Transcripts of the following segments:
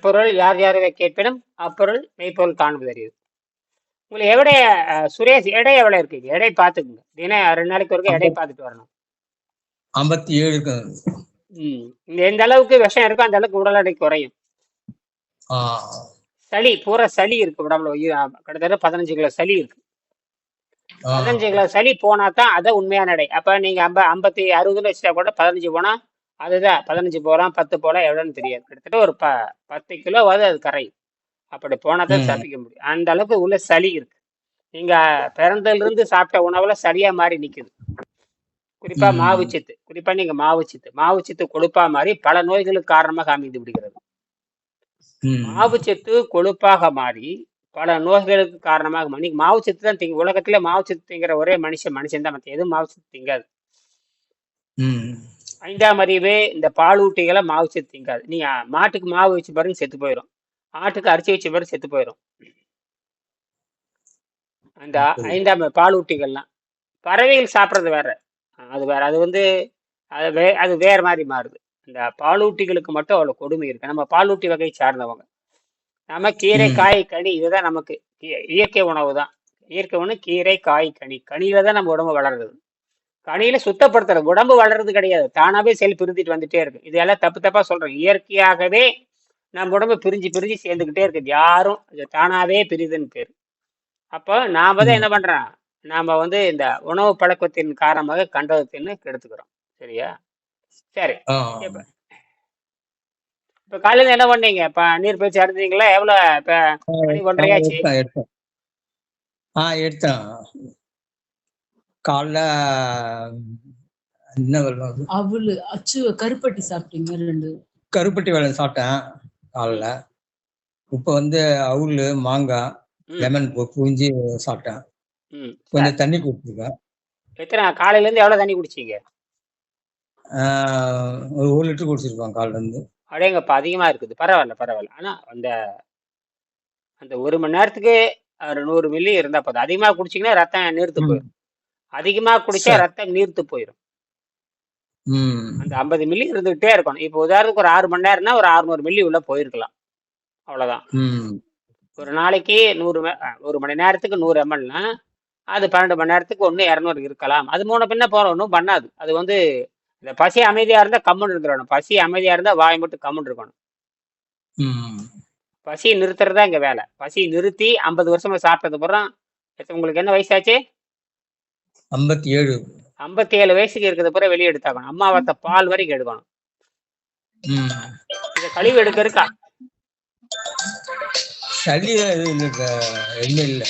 பொருள் யார் யாரை கேட்பினும் அப்பொருள் மெய்ப்பொருள் காண்பது அறியுது. உங்களுக்கு எடைய சுரேஷ் எடை எவ்வளவு இருக்குங்க? எடை பார்த்துக்குங்க. தினம் 2 நாளைக்கு ஒருக்க எடை பார்த்துட்டு வரணும். 57 இருக்கு. எந்த அளவுக்கு விஷம் இருக்கோ அந்த அளவுக்கு உடல் எடை குறையும். சளி பூரா சளி இருக்கு உடம்புல, கிட்டத்தட்ட 15 கிலோ சளி இருக்கு. 15 கிலோ சளி போனா தான் அதை உண்மையான எடை. அப்ப நீங்க 50 60 வச்சுட்டா கூட 15 போனா அதுதான் 15 போலாம் 10 போலாம் எவ்வளோன்னு தெரியாது. கிட்டத்தட்ட ஒரு 10 கிலோவாவது அது கரையும். அப்படி போனா தான் தப்பிக்க முடியும். அந்த அளவுக்கு உள்ள சளி இருக்கு. நீங்க பிறந்ததுல இருந்து சாப்பிட்ட உணவுல சளியா மாறி நிக்குது. குறிப்பா மாவுச்சத்து, குறிப்பா நீங்க மாவுச்சத்து கொழுப்பா மாறி பல நோய்களுக்கு காரணமாக அமைந்து விடுகிறது. மாவுச்சத்து கொழுப்பாக மாறி பல நோய்களுக்கு காரணமாக நீங்க மாவுச்சத்து தான் திங்க. உலகத்துல மாவுச்சத்து திங்கிற ஒரே மனுஷன் தான். மற்ற எதுவும் மாவுச்சத்து திங்காது. 5ஆம் அறிவே இந்த பாலூட்டிகளை மாவுச்சத்து திங்காது. நீங்க மாட்டுக்கு மாவு வச்சு பாருங்க செத்து போயிடும். ஆட்டுக்கு அரிசி வச்சு பாருங்க செத்து போயிடும். அந்த 5ஆம் பாலூட்டிகள்லாம். பறவைகள் சாப்பிட்றது வேற, அது வேற. அது வந்து அது வேற மாதிரி மாறுது. இந்த பாலூட்டிகளுக்கு மட்டும் அவ்வளவு கொடுமை இருக்கு. நம்ம பாலூட்டி வகை சார்ந்தவங்க. நம்ம கீரை காய் கனி இதுதான் நமக்கு இயற்கை உணவு தான். இயற்கை உணவு கீரை காய் கனி. கனியில தான் நம்ம உடம்பு வளருது. கனியில சுத்தப்படுத்துறது, உடம்பு வளர்றது கிடையாது. தானாவே செல் பிரிஞ்சிட்டு வந்துட்டே இருக்கு. இதெல்லாம் தப்பா சொல்றேன். இயற்கையாகவே நம்ம உடம்பு பிரிஞ்சு சேர்ந்துக்கிட்டே இருக்குது. யாரும் தானாவே பிரிதுன்னு பேரு. அப்போ நாம தான் என்ன பண்றோம், நாம வந்து இந்த உணவு பழக்கத்தின் காரணமாக கண்டதத்தின்னு கெடுத்துக்கிறோம். சரியா? சரி. இப்ப காலையில என்ன பண்ணீங்க? இப்ப நீர் பயிற்சி அடைஞ்சீங்களா? எவ்வளவு இப்ப மணி 1:30 எடுத்தேன். காலைல என்ன அவளு அச்சு கருப்பட்டி சாப்பிட்டீங்க? 2 கருப்பட்டி வேலை சாப்பிட்டேன் காலைல. இப்ப வந்து அவுள் மாங்காய் லெமன் புழிஞ்சு சாப்பிட்டேன். கொஞ்சம் தண்ணி குடிச்சிருக்கேன். எத்தனை காலையில இருந்து எவ்வளவு தண்ணி குடிச்சீங்க? ஒரு 1 லிட்டர் குடிச்சிருப்பேன் காலைல இருந்து. அடேங்கப்பா, அதிகமா இருக்குது. பரவாயில்ல. ஆனா அந்த 1 மணி நேரத்துக்கு 100 மில்லி இருந்தா போதும். அதிகமா குடிச்சீங்கன்னா ரத்தம் நீர்த்து போயிடும். அதிகமா குடிச்சா ரத்தம் நீர்த்து போயிடும். அந்த 50 மில்லி இருந்துகிட்டே இருக்கணும். இப்போ உதாரணத்துக்கு ஒரு 6 மணி நேரம்னா ஒரு 600 மில்லி உள்ள போயிருக்கலாம். அவ்வளவுதான். ஒரு நாளைக்கு 100 மணி நேரத்துக்கு 100 mlனா அது 12 மணி நேரத்துக்கு 200 இருக்கலாம். அது 3 பின்ன போற ஒன்றும் பண்ணாது. அது வந்து இந்த பசி அமைதியா இருந்தா கம்முன்னு இருந்துடணும். பசி அமைதியா இருந்தா வாய் மட்டும் கம்முன்னு இருக்கணும். பசி நிறுத்துறதா இங்க வேலை. பசி நிறுத்தி 50 வருஷமா சாப்பிட்டது அப்புறம் உங்களுக்கு என்ன வயசாச்சு? 57. 57 வயசுக்கு இருக்கிறது பிறகு வெளியே எடுத்தாக்கணும். அம்மா வத்த பால் வரைக்கும் எடுக்கணும். இத கழிவு எடுக்க இருக்கா? சளி இல்ல.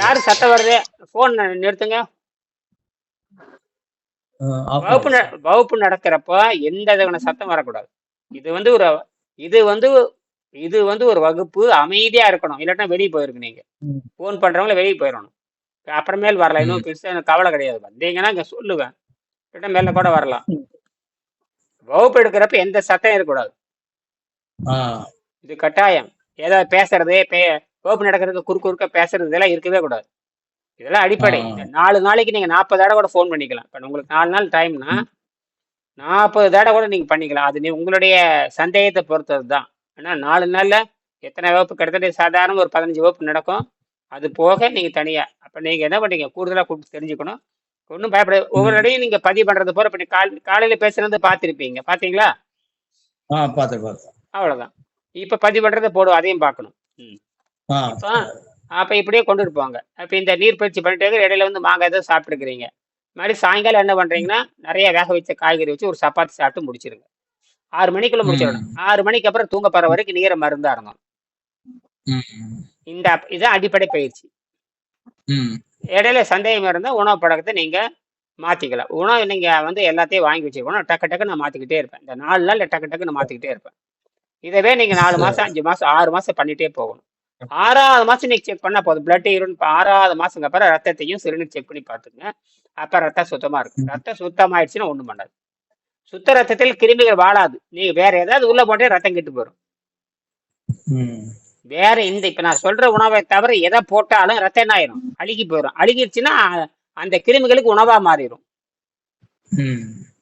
யாரு சத்தம் வருது? போன் நிறுத்துங்க. வகுப்பு நடக்கிறப்ப எந்த விதமான சத்தம் வரக்கூடாது. இது வந்து ஒரு வகுப்பு, அமைதியா இருக்கணும். இல்லாட்டா வெளியே போயிருக்கு. நீங்க போன் பண்றவங்கள வெளியே போயிடணும். அப்புறமேல் வரலாம். இன்னும் பெருசா எனக்கு கவலை கிடையாது. வந்தீங்கன்னா இங்க சொல்லுவேன். இல்லாட்டா மேல கூட வரலாம். வகுப்பு எடுக்கிறப்ப எந்த சத்தம் இருக்கக்கூடாது. இது கட்டாயம். ஏதாவது பேசுறது, வகுப்பு நடக்கிறதுக்கு குறுக்க பேசுறது, இதெல்லாம் இருக்கவே கூடாது. இதெல்லாம் அடிப்படை. 4 நாளைக்கு நீங்க 40 தடவை கூட போன் பண்ணிக்கலாம். இப்ப உங்களுக்கு 4 நாள் டைம்னா 40 தடவை கூட நீங்க பண்ணிக்கலாம். அது உங்களுடைய சந்தேகத்தை பொறுத்தது தான். ஆனா 4 நாள்ல எத்தனை வகுப்பு? கிட்டத்தட்ட சாதாரண ஒரு 15 வகுப்பு நடக்கும். அது போக நீங்க தனியா. அப்ப நீங்க என்ன பண்ணீங்க? கூடுதலா கூப்பிட்டு தெரிஞ்சுக்கணும். ஒன்றும் பயப்பட. ஒவ்வொரு இடையும் நீங்க பதிவு பண்றது போற. இப்ப காலையில பேசுறது பார்த்திருப்பீங்க. பாத்தீங்களா? அவ்வளவுதான். இப்ப பதிவு பண்றதை போடும். அதையும் பார்க்கணும். அப்ப இப்படியே கொண்டு இருப்பாங்க. அப்ப இந்த நீர் பயிற்சி பண்ணிட்டு இடையில வந்து மாங்காய் ஏதோ சாப்பிட்டு இருக்கிறீங்க. மாதிரி சாயங்காலம் என்ன பண்றீங்கன்னா நிறைய வேக வச்ச காய்கறி வச்சு ஒரு சப்பாத்தி சாப்பிட்டு முடிச்சிருங்க. 6 மணிக்குள்ள முடிச்சிடணும். 6 மணிக்கு அப்புறம் தூங்க போற வரைக்கும் நீரை மருந்தா இருந்தோம். இதான் அடிப்படை பயிற்சி. இடையில சந்தேகம் இருந்தா உணவு பழக்கத்தை நீங்க மாத்திக்கலாம். உணவு நீங்க வந்து எல்லாத்தையும் வாங்கி வச்சுக்கணும். டக்கு நான் மாத்திக்கிட்டே இருப்பேன். இந்த 4 நாள் டக்குன்னு மாத்திக்கிட்டே இருப்பேன். இதவே நீங்க 4 மாசம் 5 மாசம் 6 மாசம் பண்ணிட்டே போகணும். 6ஆவது மாசம் நீங்க செக் பண்ணா போதும். பிளட் யூரின் 6ஆவது மாசங்க அப்புறம் ரத்தத்தையும் சிறுநீர் செக் பண்ணி பாத்துங்க. அப்ப ரத்தம் சுத்தமா இருக்கும். ரத்தம் சுத்தமாயிடுச்சுன்னா ஒண்ணும் பண்ணாது. சுத்த ரத்தத்தில் கிருமிகள் வாழாது. நீங்க வேற ஏதாவது உள்ள போட்டே ரத்தம் கெட்டு போயிடும். வேற இப்ப நான் சொல்ற உணவை தவிர எதை போட்டாலும் ரத்தம் என்ன ஆயிரும்? அழுகி போயிடும். அழுகிடுச்சுன்னா அந்த கிருமிகளுக்கு உணவா மாறிடும்.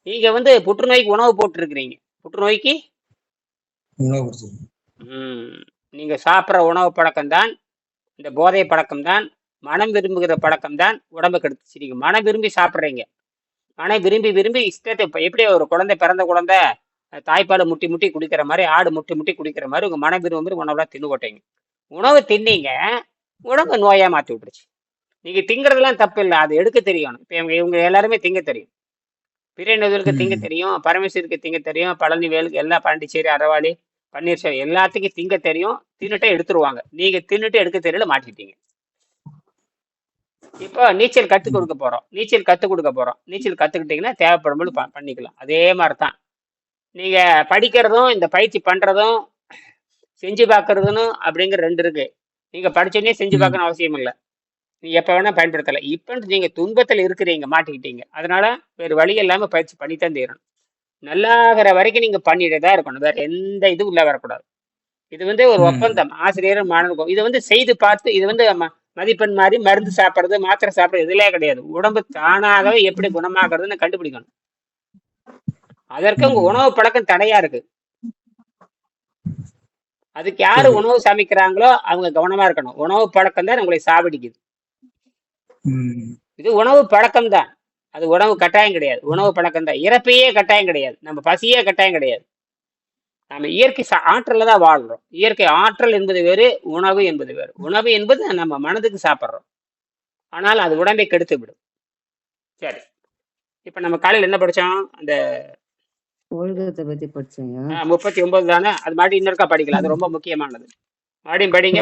நீங்க வந்து புற்றுநோய்க்கு உணவு போட்டு இருக்கிறீங்க. புற்றுநோய்க்கு நீங்க சாப்பிட்ற உணவு பழக்கம்தான், இந்த போதை பழக்கம்தான், மனம் விரும்புகிற பழக்கம்தான் உடம்பு கெடுத்துச்சு. நீங்க மனம் விரும்பி சாப்பிட்றீங்க. மனம் விரும்பி விரும்பி இஷ்டத்தை இப்போ எப்படி ஒரு குழந்தை பிறந்த குழந்தை தாய்ப்பால் முட்டி முட்டி குடிக்கிற மாதிரி, ஆடு முட்டி முட்டி குடிக்கிற மாதிரி உங்க மனம் விரும்பி உணவுலாம் தின்னு போட்டீங்க. உணவு தின்னீங்க, உடம்பு நோயா மாற்றி விட்டுருச்சு. நீங்க திங்கிறதுலாம் தப்பு இல்லை, அது எடுக்க தெரியணும். இப்போ இவங்க எல்லாருமே திங்க தெரியும். பிரியநதுலுக்கு திங்க தெரியும், பரமேஸ்வருக்கு திங்க தெரியும், பழனிவேலுக்கு எல்லா பாண்டிச்சேரி அரவாளி பன்னீர்செல்வம் எல்லாத்துக்கும் திங்க தெரியும். தின்னுட்டே எடுத்துருவாங்க. நீங்க தின்னுட்டு எடுக்க தெரியல, மாட்டிட்டீங்க. இப்போ நீச்சல் கற்றுக் கொடுக்க போறோம். நீச்சல் கத்துக்கிட்டீங்கன்னா தேவைப்படும்போது பண்ணிக்கலாம். அதே மாதிரி தான் நீங்க படிக்கிறதும் இந்த பயிற்சி பண்றதும் செஞ்சு பார்க்கறதுன்னு அப்படிங்கிற ரெண்டு இருக்கு. நீங்க படிச்சோடனே செஞ்சு பார்க்கணும் அவசியம் இல்லை. நீ எப்ப வேணா பயன்படுத்தலாம். இப்ப நீங்க துன்பத்தில் இருக்கிறீங்க, மாட்டிக்கிட்டீங்க. அதனால வேறு வழி இல்லாம பயிற்சி பண்ணித்தான் தீரணும். நல்லாகிற வரைக்கும் நீங்க பண்ணிட்டே தான் இருக்கணும். வேற எந்த இதுவும் உள்ள வரக்கூடாது. இது வந்து ஒரு ஒப்பந்தம், ஆசிரியரும் மாணவருக்கும். இது வந்து செய்து பார்த்து, இது வந்து மதிப்பெண் மாதிரி மருந்து சாப்பிட்றது, மாத்திரை சாப்பிட்றது இதுலயே கிடையாது. உடம்பு தானாகவே எப்படி குணமாக்குறதுன்னு கண்டுபிடிக்கணும். அதற்கு உங்க உணவு பழக்கம் தடையா இருக்கு. அதுக்கு யாரு உணவு சமைக்கிறாங்களோ அவங்க கவனமா இருக்கணும். உணவு பழக்கம் தான் உங்களை சாவடிக்குது. இது உணவு பழக்கம் தான், அது உணவு கட்டாயம் கிடையாது. உணவு பழக்கம் தான். இறப்பையே கட்டாயம் கிடையாது, நம்ம பசியே கட்டாயம் கிடையாது. நம்ம இயற்கை ஆற்றல்ல தான் வாழ்றோம். இயற்கை ஆற்றல் என்பது வேறு, உணவு என்பது வேறு. உணவு என்பது நம்ம மனதுக்கு சாப்பிட்றோம், ஆனால் அது உடம்பை கெடுத்து விடும். சரி, இப்ப நம்ம காலையில் என்ன படிச்சோம்? அந்த ஒழுக்கத்தை பத்தி படிச்சீங்க. 39 தானே? அது மாதிரி இன்னொருக்கா படிக்கலாம், அது ரொம்ப முக்கியமானது. மறுபடியும் படிங்க.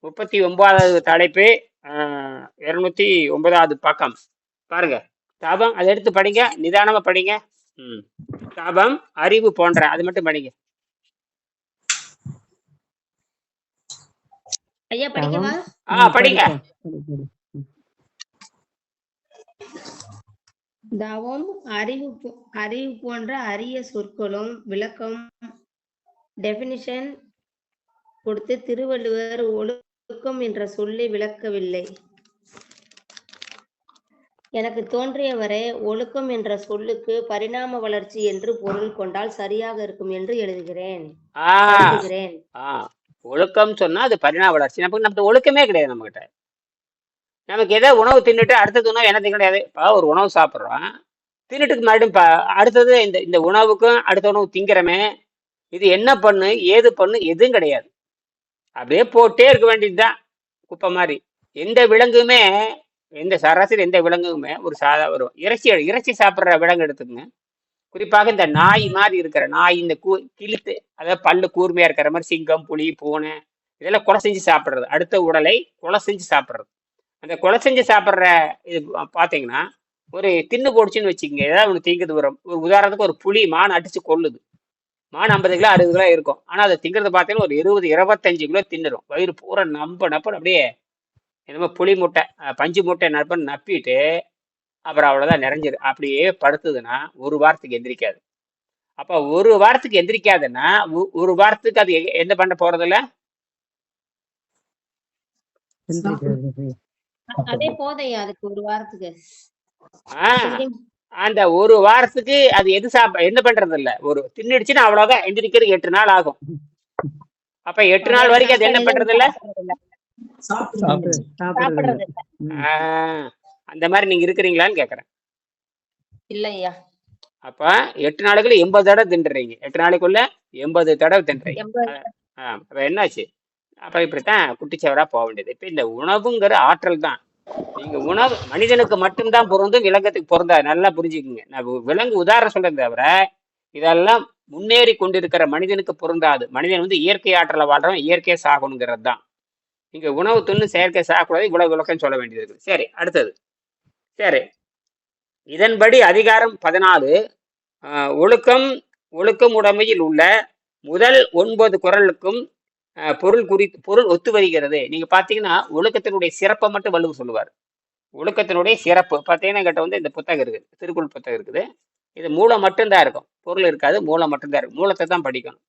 39வது தலைப்பு, 209வது பக்கம் பாருங்க. தாபம், அதை எடுத்து படிங்க, நிதானமா படிங்க. தாபம், அறிவு போன்ற, அது மட்டும் படிங்க. ஐயா படிக்கவா? படிங்க. தவம், அறிவு போன்ற அரிய சொற்களும் விளக்கம் டெபினிஷன் கொடுத்து திருவள்ளுவர் ஒழுக்கம் என்ற சொல்லை விளக்கவில்லை. எனக்கு தோன்றியவரை ஒழுக்கம் என்ற சொல்லுக்கு பரிணாம வளர்ச்சி என்று பொருள் கொண்டால் சரியாக இருக்கும் என்று எழுதுகிறேன். ஒழுக்கம் சொன்னா அது பரிணாம வளர்ச்சி. நமக்கு ஒழுக்கமே கிடையாது. நம்ம கிட்ட நமக்கு ஏதோ உணவு தின்னுட்டு அடுத்தது உணவு என்ன கிடையாது. ஒரு உணவு சாப்பிட்றோம், தின்னுட்டுக்கு மறுபடியும் அடுத்தது இந்த உணவுக்கும் அடுத்த உணவு திங்கிறமே, இது என்ன பண்ணு ஏது பண்ணு எதுவும் கிடையாது. அப்படியே போட்டே இருக்க வேண்டியதுதான், குப்பை மாதிரி. எந்த விலங்குமே, எந்த சராசரி எந்த விலங்குமே ஒரு இறைச்சி சாப்பிட்ற விலங்கு எடுத்துக்கங்க. குறிப்பாக இந்த நாய் மாதிரி இருக்கிற நாய், இந்த கிழித்து, அதாவது பல்லு கூர்மையா இருக்கிற மாதிரி சிங்கம், புலி, பூனை இதெல்லாம் கொலை செஞ்சு சாப்பிட்றது. அடுத்த உடலை கொலை செஞ்சு சாப்பிட்றது. அந்த கொலை செஞ்சு சாப்பிட்ற இது பார்த்தீங்கன்னா, ஒரு தின்னு போடுச்சுன்னு வச்சுக்கோங்க, ஏதாவது ஒன்று திங்குது. ஒரு உதாரணத்துக்கு ஒரு புலி மான் அடிச்சு கொள்ளுது. மான் 50 கிலோ 60 கிலோ இருக்கும். ஆனால் அதை திங்கிறது பார்த்தீங்கன்னா ஒரு 20-25 கிலோ தின்னுடும். வயிறு பூரா நப்ப அப்படியே என்னமோ புளி முட்டை பஞ்சு முட்டை நப்பிட்டு அப்புறம் அவ்வளோதான் நிறைஞ்சிரு. அப்படியே படுத்துதுன்னா ஒரு வாரத்துக்கு எந்திரிக்காது. அப்போ ஒரு வாரத்துக்கு எந்திரிக்காதுன்னா ஒரு வாரத்துக்கு அது என்ன பண்ண போறதில்ல. அதே போதையா அதுக்கு ஒரு வாரத்துக்கு. அந்த ஒரு வாரத்துக்கு அது என்ன பண்றது இல்ல. ஒரு தின்னுடுச்சுன்னா அவ்வளவுதான், எந்திரிக்கிறது 8 நாள் ஆகும். அப்ப 8 நாள் வரைக்கும் அது என்ன பண்றது இல்ல, அந்த மாதிரி நீங்க இருக்கிறீங்களான்னு கேக்குறேன். இல்லையா? அப்ப 8 நாளுக்குள்ள 80 தடவை தின்றுறீங்க. 8 நாளைக்குள்ள 80 தடவை தின்றுறீங்க. அப்ப என்னாச்சு? அப்ப இப்படித்தான் குட்டிச்சவரா போக வேண்டியது. இப்ப இந்த உணவுங்கிற ஆற்றல் தான். நீங்க உணவு மனிதனுக்கு மட்டும்தான் பொருந்தும், விலங்கத்துக்கு பொருந்தாது. நல்லா புரிஞ்சுக்குங்க. நான் விலங்கு உதாரணம் சொல்றேன் தவிர இதெல்லாம் முன்னேறி கொண்டிருக்கிற மனிதனுக்கு பொருந்தாது. மனிதன் வந்து இயற்கை ஆற்றலை வாழ்றவன் இயற்கையை சாகணுங்கிறது தான். இங்க உணவு தின்னு செயற்கை சாகக்கூடாது. இவ்வளவு விளக்கம் சொல்ல வேண்டியது இருக்குது. சரி, அடுத்தது. சரி, இதன்படி அதிகாரம் 14 ஒழுக்கம் உடைமையில் உள்ள முதல் 9 குறளுக்கும் பொருள் ஒத்து வருகிறது. நீங்க பாத்தீங்கன்னா ஒழுக்கத்தினுடைய சிறப்பை மட்டும் வள்ளுவர் சொல்லுவார். ஒழுக்கத்தினுடைய சிறப்பு பார்த்தீங்கன்னா கிட்ட வந்து இந்த புத்தகம் இருக்குது, திருக்குறள் புத்தகம் இருக்குது. இது மூலம் மட்டும்தான் இருக்கும், பொருள் இருக்காது. மூலம் மட்டும்தான் இருக்கும். மூலத்தை தான் படிக்கணும்.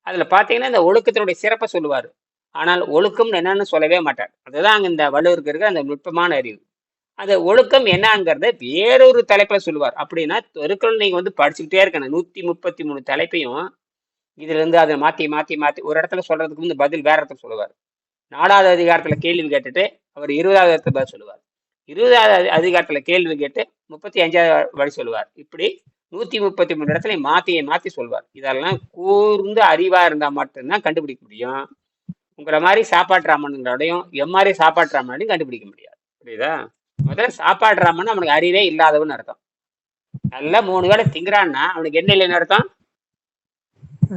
அதுல பாத்தீங்கன்னா இந்த ஒழுக்கத்தினுடைய சிறப்பை சொல்லுவார். ஆனால் ஒழுக்கம் என்னன்னு சொல்லவே மாட்டார். அதுதான் அங்க இந்த வள்ளுவருக்கு இருக்கிற அந்த நுட்பமான அறிவு. அந்த ஒழுக்கம் என்னங்கிறத வேறொரு தலைப்புல சொல்லுவார். அப்படின்னா திருக்குறள் நீங்க வந்து படிச்சுக்கிட்டே இருக்கணும். 133 தலைப்பையும் இதுல இருந்து அதை மாத்தி மாத்தி மாத்தி ஒரு இடத்துல சொல்றதுக்கு வந்து பதில் வேற இடத்துல சொல்லுவார். 4வது அதிகாரத்துல கேள்வி கேட்டுட்டு அவர் 20வது இடத்துல பதில் சொல்லுவார். 20வது அதிகாரத்துல கேள்வி கேட்டு 35வது வழி சொல்லுவார். இப்படி 133 இடத்துல மாத்தி மாத்தி சொல்வார். இதெல்லாம் கூர்ந்து அறிவா இருந்தா மட்டும்தான் கண்டுபிடிக்க முடியும். உங்களை மாதிரி சாப்பாட்டு ராமனுங்களோடையும் எம்மாதிரி சாப்பாட்டு ராமனோடையும் கண்டுபிடிக்க முடியாது. புரியுதா? முதல்ல சாப்பாட்டு ராமன் அவனுக்கு அறிவே இல்லாதவன்னு அர்த்தம். நல்லா 3 வேளை திங்குறான்னா அவனுக்கு என்ன இல்லைன்னு அர்த்தம்?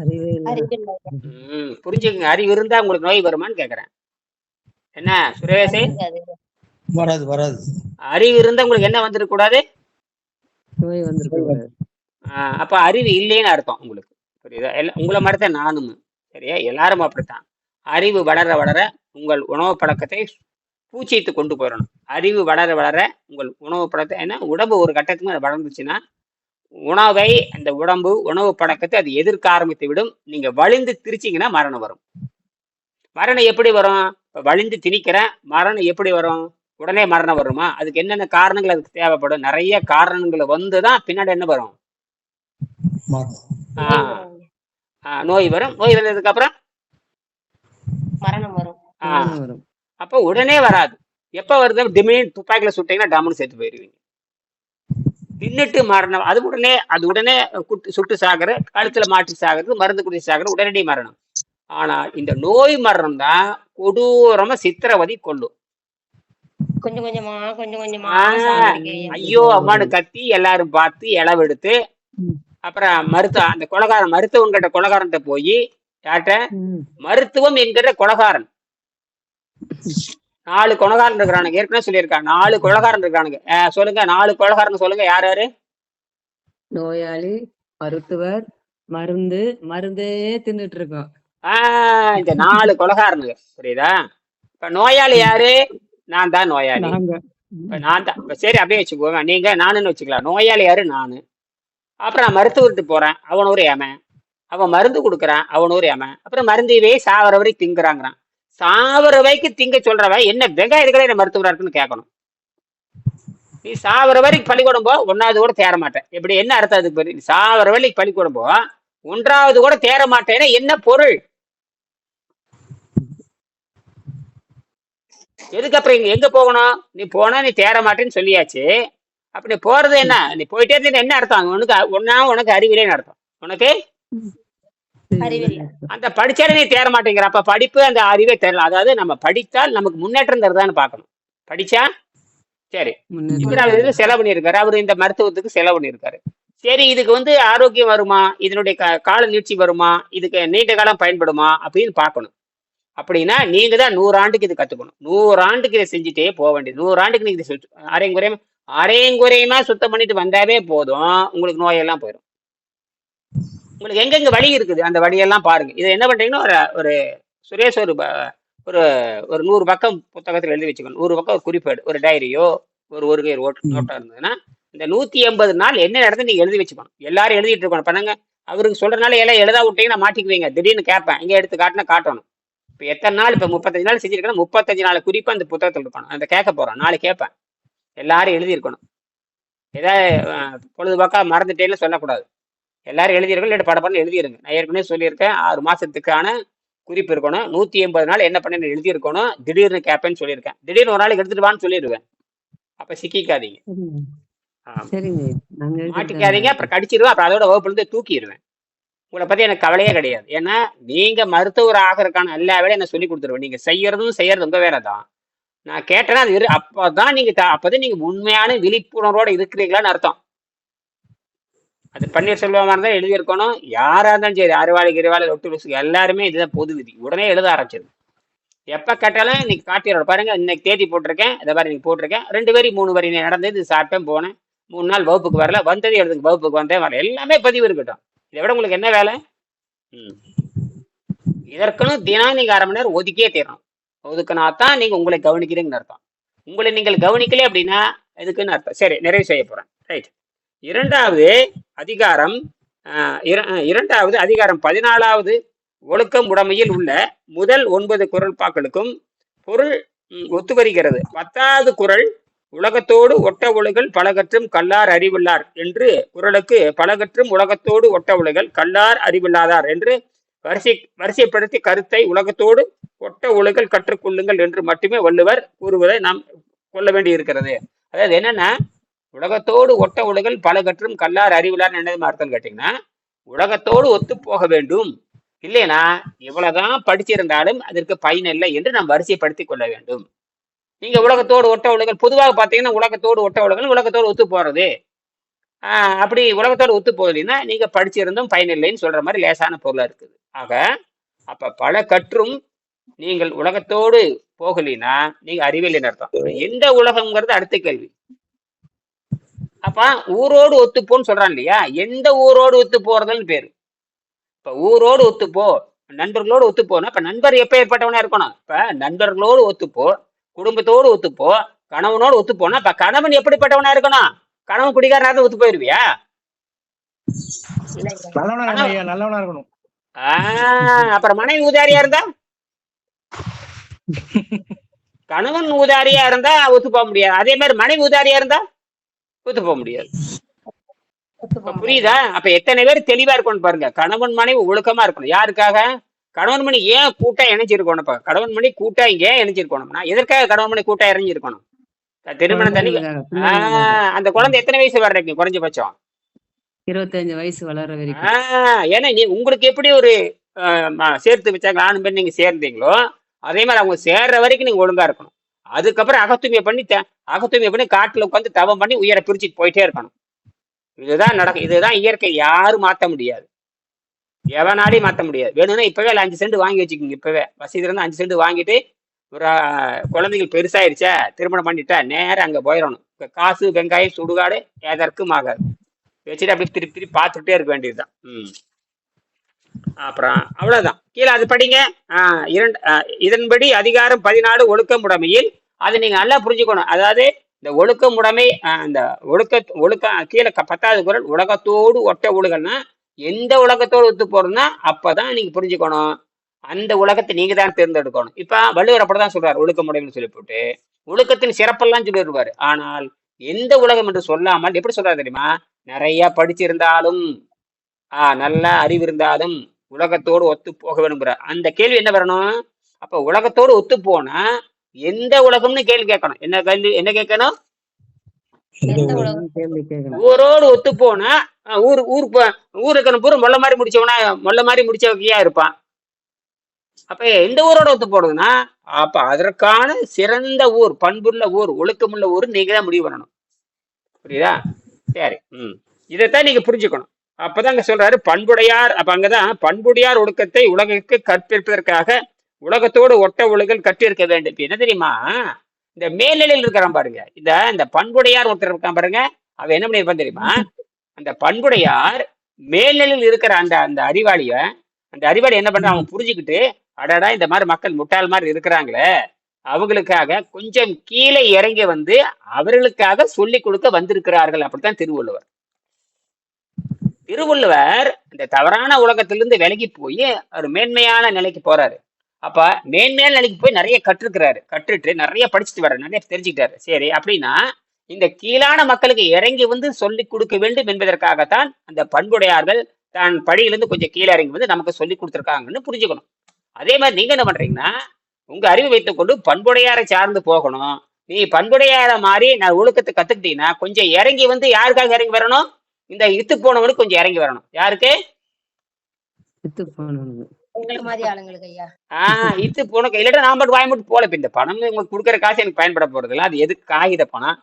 அறிவே இல்லை. அறிவில்லை. புரிஞ்சுக்கங்க. அறிவு இருந்தா உங்களுக்கு நோய் வருமான்னு கேக்குறேன். என்ன சுரேஷே? வராது வராது. அறிவு இருந்தா உங்களுக்கு என்ன வந்துருக்க கூடாது? நோய் வந்திருக்க. அப்ப அறிவு இல்லைன்னு அர்த்தம் உங்களுக்கு. புரியுதா? உங்களை மாதிரிதான் நானும். சரியா? எல்லாரும் அப்படித்தான். அறிவு வளர வளர உங்கள் உணவு பழக்கத்தை பூச்சித்து கொண்டு போயிடணும். அறிவு வளர வளர உங்கள் உணவு பழக்கத்தை, ஏன்னா உடம்பு ஒரு கட்டத்துக்கு வளர்ந்துச்சுன்னா உணவை, அந்த உடம்பு உணவு பழக்கத்தை அது எதிர்க்க ஆரம்பித்து விடும். நீங்க வலிந்து திரிச்சிங்கன்னா மரணம் வரும். மரணம் எப்படி வரும்? வலிந்து திணிக்கிறேன், மரணம் எப்படி வரும்? உடனே மரணம் வருமா? அதுக்கு என்னென்ன காரணங்கள் அதுக்கு தேவைப்படும்? நிறைய காரணங்கள் வந்துதான் பின்னாடி என்ன வரும்? நோய் வரும். நோய் வந்ததுக்கு அப்புறம் மரணம் வரும். அப்ப உடனே வராது. எப்ப வருது? திடீர்னு துப்பாக்கில சுட்டீங்கன்னா டம்னு செத்து போயிருவீங்க. தின்னுட்டு மரணம் அது உடனே சுட்டு சாகுற, கழுத்துல மாட்டி சாகுறது, மருந்து குடிச்சு சாகுறது உடனடி மரணம். ஆனா இந்த நோய் மரணம் தான் கொடூரமா சித்திரவதை கொள்ளும். கொஞ்சம் கொஞ்சமா ஐயோ அம்மானு கத்தி எல்லாரும் பார்த்து இளவெடுத்து அப்புறம் அந்த கொலகாரன் மருத்துவங்கிட்ட கொலகாரன்ட்ட போய் யார்கிட்ட? மருத்துவம் என்கிற கொலகாரன். 4 கொலகாரன் இருக்கிறானுங்க. ஏற்கனவே சொல்லியிருக்காங்க 4 கொலகாரன் இருக்கானுங்க. சொல்லுங்க 4 கொலகாரன் சொல்லுங்க. யார் யாரு? நோயாளி, மருத்துவர், மருந்தே தின்னுட்டு இருக்கோம். இந்த 4 கொலகாரனுங்க. புரியுதா? இப்ப நோயாளி யாரு? நான் தான் நோயாளி. நான் தான். சரி அப்படியே வச்சுக்கோங்க. நீங்க நானுன்னு வச்சுக்கலாம். நோயாளி யாரு? நானு. அப்புறம் நான் மருத்துவர்கிட்ட போறேன், அவன் ஒரு ஏமன். அவன் மருந்து கொடுக்குறான், அவன் ஒரு ஏமன். அப்புறம் மருந்துவே சாவர வரைக்கும் திங்குறாங்கிறான். சாவர வரைக்கும் திங்க சொல்றவன் என்ன வெங்காயம் இருக்கிற என்ன மருத்துவரா இருக்குன்னு கேட்கணும். நீ சாவர வரைக்கும் பள்ளிக்கூடம் போ, 1வது கூட தேர மாட்டேன். எப்படி என்ன அர்த்தம்? அதுக்கு சாவர வரைக்கும் பள்ளிக்கூடம் போ, 1வது கூட தேர மாட்டேன்னா என்ன பொருள்? எதுக்கு அப்புறம் எங்க போகணும்? நீ போனா நீ தேர மாட்டேன்னு சொல்லியாச்சு. அப்படி போறது என்ன? நீ போயிட்டே இருந்தீங்க என்ன அர்த்தம்? உனக்கு அறிவில்லைன்னு அர்த்தம். உனக்கு அறிவில்லை. அந்த படிச்சாலே நீ தேர மாட்டேங்கிற. அப்ப படிப்பு அந்த அறிவே தெரியல. அதாவது நம்ம படித்தால் நமக்கு முன்னேற்றம் தருதான்னு பார்க்கணும். படிச்சா சரி. இப்ப அவர் இது செலவு பண்ணியிருக்காரு, அவரு இந்த மருத்துவத்துக்கு செலவு பண்ணியிருக்காரு. சரி, இதுக்கு வந்து ஆரோக்கியம் வருமா? இதனுடைய கால நீட்சி வருமா? இதுக்கு நீண்ட காலம் பயன்படுமா அப்படின்னு பார்க்கணும். அப்படின்னா நீங்க தான் 100 ஆண்டுக்கு இது கத்துக்கணும். 100 ஆண்டுக்கு இதை செஞ்சுட்டே போக வேண்டியது. 100 ஆண்டுக்கு நீங்க அரைங்குறையமா சுத்தம் பண்ணிட்டு வந்தாவே போதும், உங்களுக்கு நோயெல்லாம் போயிடும். உங்களுக்கு எங்கெங்க வழி இருக்குது அந்த வழியெல்லாம் பாருங்க. இதை என்ன பண்றீங்கன்னா ஒரு சுரேஷ் ஒரு 100 பக்கம் புத்தகத்தில் எழுதி வச்சுக்கணும். 100 பக்கம் ஒரு குறிப்பேடு, ஒரு டைரியோ ஒரு நோட்டா இருந்ததுன்னா இந்த 180 நாள் என்ன நடந்து நீங்க எழுதி வச்சுக்கணும். எல்லாரும் எழுதிட்டு இருக்கணும். பண்ணுங்க. அவருக்கு சொல்றதுனால எல்லாம் எழுதா விட்டீங்கன்னா மாட்டிக்குவீங்க. திடீர்னு கேட்பேன், எங்க எடுத்து காட்டினா காட்டணும். இப்ப எத்தனை நாள்? இப்ப 35 நாள் செஞ்சிருக்கேன். 35 நாள் குறிப்பா அந்த புத்தகத்தில் இருக்கணும். அந்த கேட்க போறோம். நாளை கேட்பேன். எல்லாரும் எழுதி இருக்கணும். ஏதாவது பொழுதுபோக்கா மறந்துட்டேன்னு சொல்லக்கூடாது. எல்லாரும் எழுதியிருக்கணும். இல்லாட்டி படப்படம் எழுதிருங்க. நான் ஏற்கனவே சொல்லியிருக்கேன் 6 மாசத்துக்கான குறிப்பு இருக்கணும். 180 நாள் என்ன பண்ண எழுதி இருக்கணும். திடீர்னு கேட்பேன்னு சொல்லியிருக்கேன். திடீர்னு ஒரு நாளைக்கு எடுத்துட்டு வான்னு சொல்லிடுவேன். அப்ப சிக்கிக்காதீங்க, மாட்டிக்காதீங்க. அப்புறம் கடிச்சிருவேன். அப்புறம் அதோட வகுப்புல இருந்து தூக்கிடுவேன். உங்களை பத்தி எனக்கு கவலையே கிடையாது. ஏன்னா நீங்க மருத்துவர் ஆகிறதுக்கான எல்லா வேலையும் என்ன சொல்லி கொடுத்துருவேன். நீங்க செய்யறது உங்க வேலை தான். நான் கேட்டேன்னா அது அப்பதான் நீங்க உண்மையான விழிப்புணர்வோட இருக்கிறீங்களான்னு அர்த்தம். அது பன்னீர்செல்வமா இருந்தா எழுதியிருக்கணும். யாரா இருந்தாலும் சரி, அறிவாளி ஒட்டு எல்லாருமே இதுதான் பொது விதி. உடனே எழுத ஆரம்பிச்சிருது. எப்ப கேட்டாலும் இன்னைக்கு காட்டியோட பாருங்க, இன்னைக்கு தேதி போட்டிருக்கேன், இதை மாதிரி நீங்க போட்டிருக்கேன். 2 வரி 3 வரி நடந்தது, இது சாப்பிட்டேன், போனேன், 3 நாள் வகுப்புக்கு வரல, வந்தது எழுதுங்க, வகுப்புக்கு வந்தேன் வரல, எல்லாமே பதிவு இருக்கட்டும். இதை விட உங்களுக்கு என்ன வேலை? இதற்குன்னு தினம் நீங்க 1/2 மணி நேரம் ஒதுக்கியே தீரணும். ஒதுக்குனாத்தான் நீங்க உங்களை கவனிக்கிறீங்கன்னு அர்த்தம். உங்களை நீங்கள் கவனிக்கல அப்படின்னா எதுக்குன்னு அர்த்தம். சரி, நிறைவு செய்ய போறேன். ரைட். 2வது அதிகாரம் 14வது ஒழுக்கம் உடைமையில் உள்ள முதல் 9 குறள்பாக்களுக்கும் பொருள் ஒத்து வருகிறது. 10வது குறள் உலகத்தோடு ஒட்ட ஒழுகல் பலகற்றும் கல்லார் அறிவில்லார் என்று குறளுக்கு பலகற்றும் உலகத்தோடு ஒட்ட ஒழுகல் கல்லார் அறிவில்லாதார் என்று வரிசைப்படுத்தி கருத்தை உலகத்தோடு ஒட்ட ஒழுகல் கற்றுக்கொள்ளுங்கள் என்று மட்டுமே வள்ளுவர் கூறுவதை நாம் கொள்ள வேண்டி இருக்கிறது. அதாவது என்னன்னா, உலகத்தோடு ஒட்ட ஒழுகல் பல கற்றும் கல்லார் அறிவிலார் என்னது அர்த்தம் கேட்டீங்கன்னா, உலகத்தோடு ஒத்து போக வேண்டும். இல்லைனா எவ்வளவுதான் படிச்சிருந்தாலும் அதற்கு பயன் இல்லை என்று நாம் வரிசைப்படுத்திக் கொள்ள வேண்டும். நீங்க உலகத்தோடு ஒட்ட ஒழுகல் பொதுவாக பார்த்தீங்கன்னா, உலகத்தோடு ஒட்ட ஒழுகல் உலகத்தோடு ஒத்து போறது. அப்படி உலகத்தோடு ஒத்து போகலைன்னா நீங்க படிச்சிருந்தும் பயனில்லைன்னு சொல்ற மாதிரி லேசான பொருளா இருக்குது. ஆக அப்ப பல கற்றும் நீங்கள் உலகத்தோடு போகலினா நீங்க அறிவியல் அர்த்தம். எந்த உலகம்ங்கிறது அடுத்த கேள்வி. அப்ப ஊரோடு ஒத்துப்போன்னு சொல்றான் இல்லையா, எந்த ஊரோடு ஒத்து போறதுன்னு பேரு. இப்ப ஊரோடு ஒத்துப்போ, நண்பர்களோடு ஒத்துப்போனா இப்ப நண்பர் எப்ப ஏற்பட்டவனா இருக்கணும்? இப்ப நண்பர்களோடு ஒத்துப்போ, குடும்பத்தோடு ஒத்துப்போ, கணவனோடு ஒத்துப்போனா இப்ப கணவன் எப்படிப்பட்டவனா இருக்கணும்? கணவன் குடிகாரனா ஒத்து போயிருவியா? நல்லவனா இருக்கணும். அப்புறம் மனைவி ஊதாரியா இருந்தா, கணவன் ஊதாரியா இருந்தா ஒத்து போக முடியாது. அதே மாதிரி மனைவி ஊதாரியா இருந்தா ஒத்து போக முடியாது. புரியுதா? அப்ப எத்தனை பேர் தெளிவா இருக்கணும் பாருங்க. கணவன் மனைவி ஒழுக்கமா இருக்கணும். யாருக்காக? கணவன் மணி ஏன் கூட்டா இணைஞ்சிருக்கணும்? இப்ப கணவன் மணி கூட்டா இங்க இணைஞ்சிருக்கணும்னா எதற்காக கணவன் மணி கூட்டா இறங்கிருக்கணும்? திருமணம் தண்ணி அந்த குழந்தை எத்தனை வயசு வர்றீங்க? குறைஞ்சபட்சம் 25 வயசு வளர வரைக்கும். ஏன்னா உங்களுக்கு எப்படி ஒரு சேர்த்து வச்சாங்க ஆணும் பெண் நீங்க சேர்ந்தீங்களோ அதே மாதிரி அவங்க சேர்ற வரைக்கும் நீங்க ஒழுங்கா இருக்கணும். அதுக்கப்புறம் அகத்தூய்மை பண்ணி காட்டுல உட்காந்து தவம் பண்ணி உயர பிரிச்சுட்டு போயிட்டே இருக்கணும். இதுதான் நடக்கும். இதுதான் இயற்கை. யாரும் மாத்த முடியாது, எவனாலையும் மாத்த முடியாது. வேணும்னா இப்பவே 5 சென்ட் வாங்கி வச்சுக்கோங்க. இப்பவே வசதி இருந்தா 5 சென்ட் வாங்கிட்டு ஒரு குழந்தைகள் பெருசாயிருச்சா திருமணம் பண்ணிட்டா நேரம் அங்க போயிடணும். காசு வெங்காயம் சுடுகாடு எதற்கும் ஆகாது. வச்சுட்டு அப்படி திருப்பி பார்த்துட்டே இருக்க வேண்டியதுதான். அப்புறம் அவ்வளவுதான். கீழே அது படிங்க. இதன்படி அதிகாரம் 14 ஒழுக்கமுடைமையில் அது நீங்க நல்லா புரிஞ்சுக்கணும். அதாவது இந்த ஒழுக்கமுடைமை, இந்த ஒழுக்க கீழே 10வது குறள் உலகத்தோடு ஒட்ட ஒழுகல்னா எந்த உலகத்தோடு ஒத்து போறதுன்னா அப்பதான் நீங்க புரிஞ்சுக்கணும். அந்த உலகத்தை நீங்க தான் தேர்ந்தெடுக்கணும். இப்ப வள்ளுவர் அப்படிதான் சொல்றாரு ஒழுக்கமுடைமைன்னு சொல்லி போட்டு ஒழுக்கத்தின் சிறப்பெல்லாம் சொல்லிடுவாரு. ஆனால் எந்த உலகம் என்று சொல்லாமல் எப்படி சொல்றாரு தெரியுமா? நிறைய படிச்சிருந்தாலும் நல்ல அறிவு இருந்தாலும் உலகத்தோடு ஒத்து போக வேணுங்கிற அந்த கேள்வி என்ன வரணும்? அப்ப உலகத்தோடு ஒத்து போனா எந்த உலகம்னு கேள்வி கேட்கணும். என்ன கேட்கணும்? ஊரோடு ஒத்து போனா ஊருக்கு பூரா மொல்ல மாதிரி முடிச்சவகையா இருப்பான். அப்ப எந்த ஊரோட ஒத்து போடுதுன்னா அப்ப அதற்கான சிறந்த ஊர், பண்புள்ள ஊர், ஒழுக்கமுள்ள ஊர் நீங்க தான் முடிவு பண்ணணும். புரியுதா? சரி. இதைத்தான் நீங்க புரிஞ்சுக்கணும். அப்பதான் சொல்றாரு பண்புடையார். அப்ப அங்கதான் பண்புடையார் ஒழுக்கத்தை உலகிற்கு கற்பிப்பதற்காக உலகத்தோடு ஒட்ட ஒழுகல் கற்றிருக்க வேண்டும். என்ன தெரியுமா? இந்த மேல்நிலையில் இருக்கிறான் பாருங்க, இந்த பண்புடையார் ஒருத்தர் இருக்கான் பாருங்க, அவன் என்ன பண்ணிருப்பான் தெரியுமா? அந்த பண்புடையார் மேல்நிலையில் இருக்கிற அந்த அறிவாளி என்ன பண்றான்? அவன் புரிஞ்சுக்கிட்டு அடடா இந்த மாதிரி மக்கள் முட்டாள் மாதிரி இருக்கிறாங்களே, அவங்களுக்காக கொஞ்சம் கீழே இறங்கி வந்து அவர்களுக்காக சொல்லி கொடுக்க வந்திருக்கிறார்கள். அப்படித்தான் திருவள்ளுவர் இந்த தவறான உலகத்திலிருந்து விலகி போய் ஒரு மேன்மையான நிலைக்கு போறாரு. அப்ப மேன்மையான நிலைக்கு போய் நிறைய கற்றுட்டு நிறைய படிச்சுட்டு வர்றாரு, நிறைய தெரிஞ்சுக்கிட்டாரு. சரி, அப்படின்னா இந்த கீழான மக்களுக்கு இறங்கி வந்து சொல்லி கொடுக்க வேண்டும் என்பதற்காகத்தான் அந்த பண்புடையார்கள் தான் படியிலிருந்து கொஞ்சம் கீழே இறங்கி வந்து நமக்கு சொல்லி கொடுத்துருக்காங்கன்னு புரிஞ்சுக்கணும். அதே மாதிரி நீங்க என்ன பண்றீங்கன்னா உங்க அறிவு வைத்துக் கொண்டு பண்புடையாரை சார்ந்து போகணும். நீ பண்புடையார மாதிரி நான் ஒழுக்கத்தை கத்துக்கிட்டீங்கன்னா கொஞ்சம் இறங்கி வந்து யாருக்காக இறங்கி வரணும்? இந்த இத்து போனவனுக்கு கொஞ்சம் இறங்கி வரணும். யாருக்கு? இத்து போன இல்லாட்டா நான் மட்டும் வாய் மட்டும் போல. இந்த பணம் உங்களுக்கு கொடுக்குற காசு எனக்கு பயன்பட போறது இல்லை. அது எதுக்கு? காகித பணம்.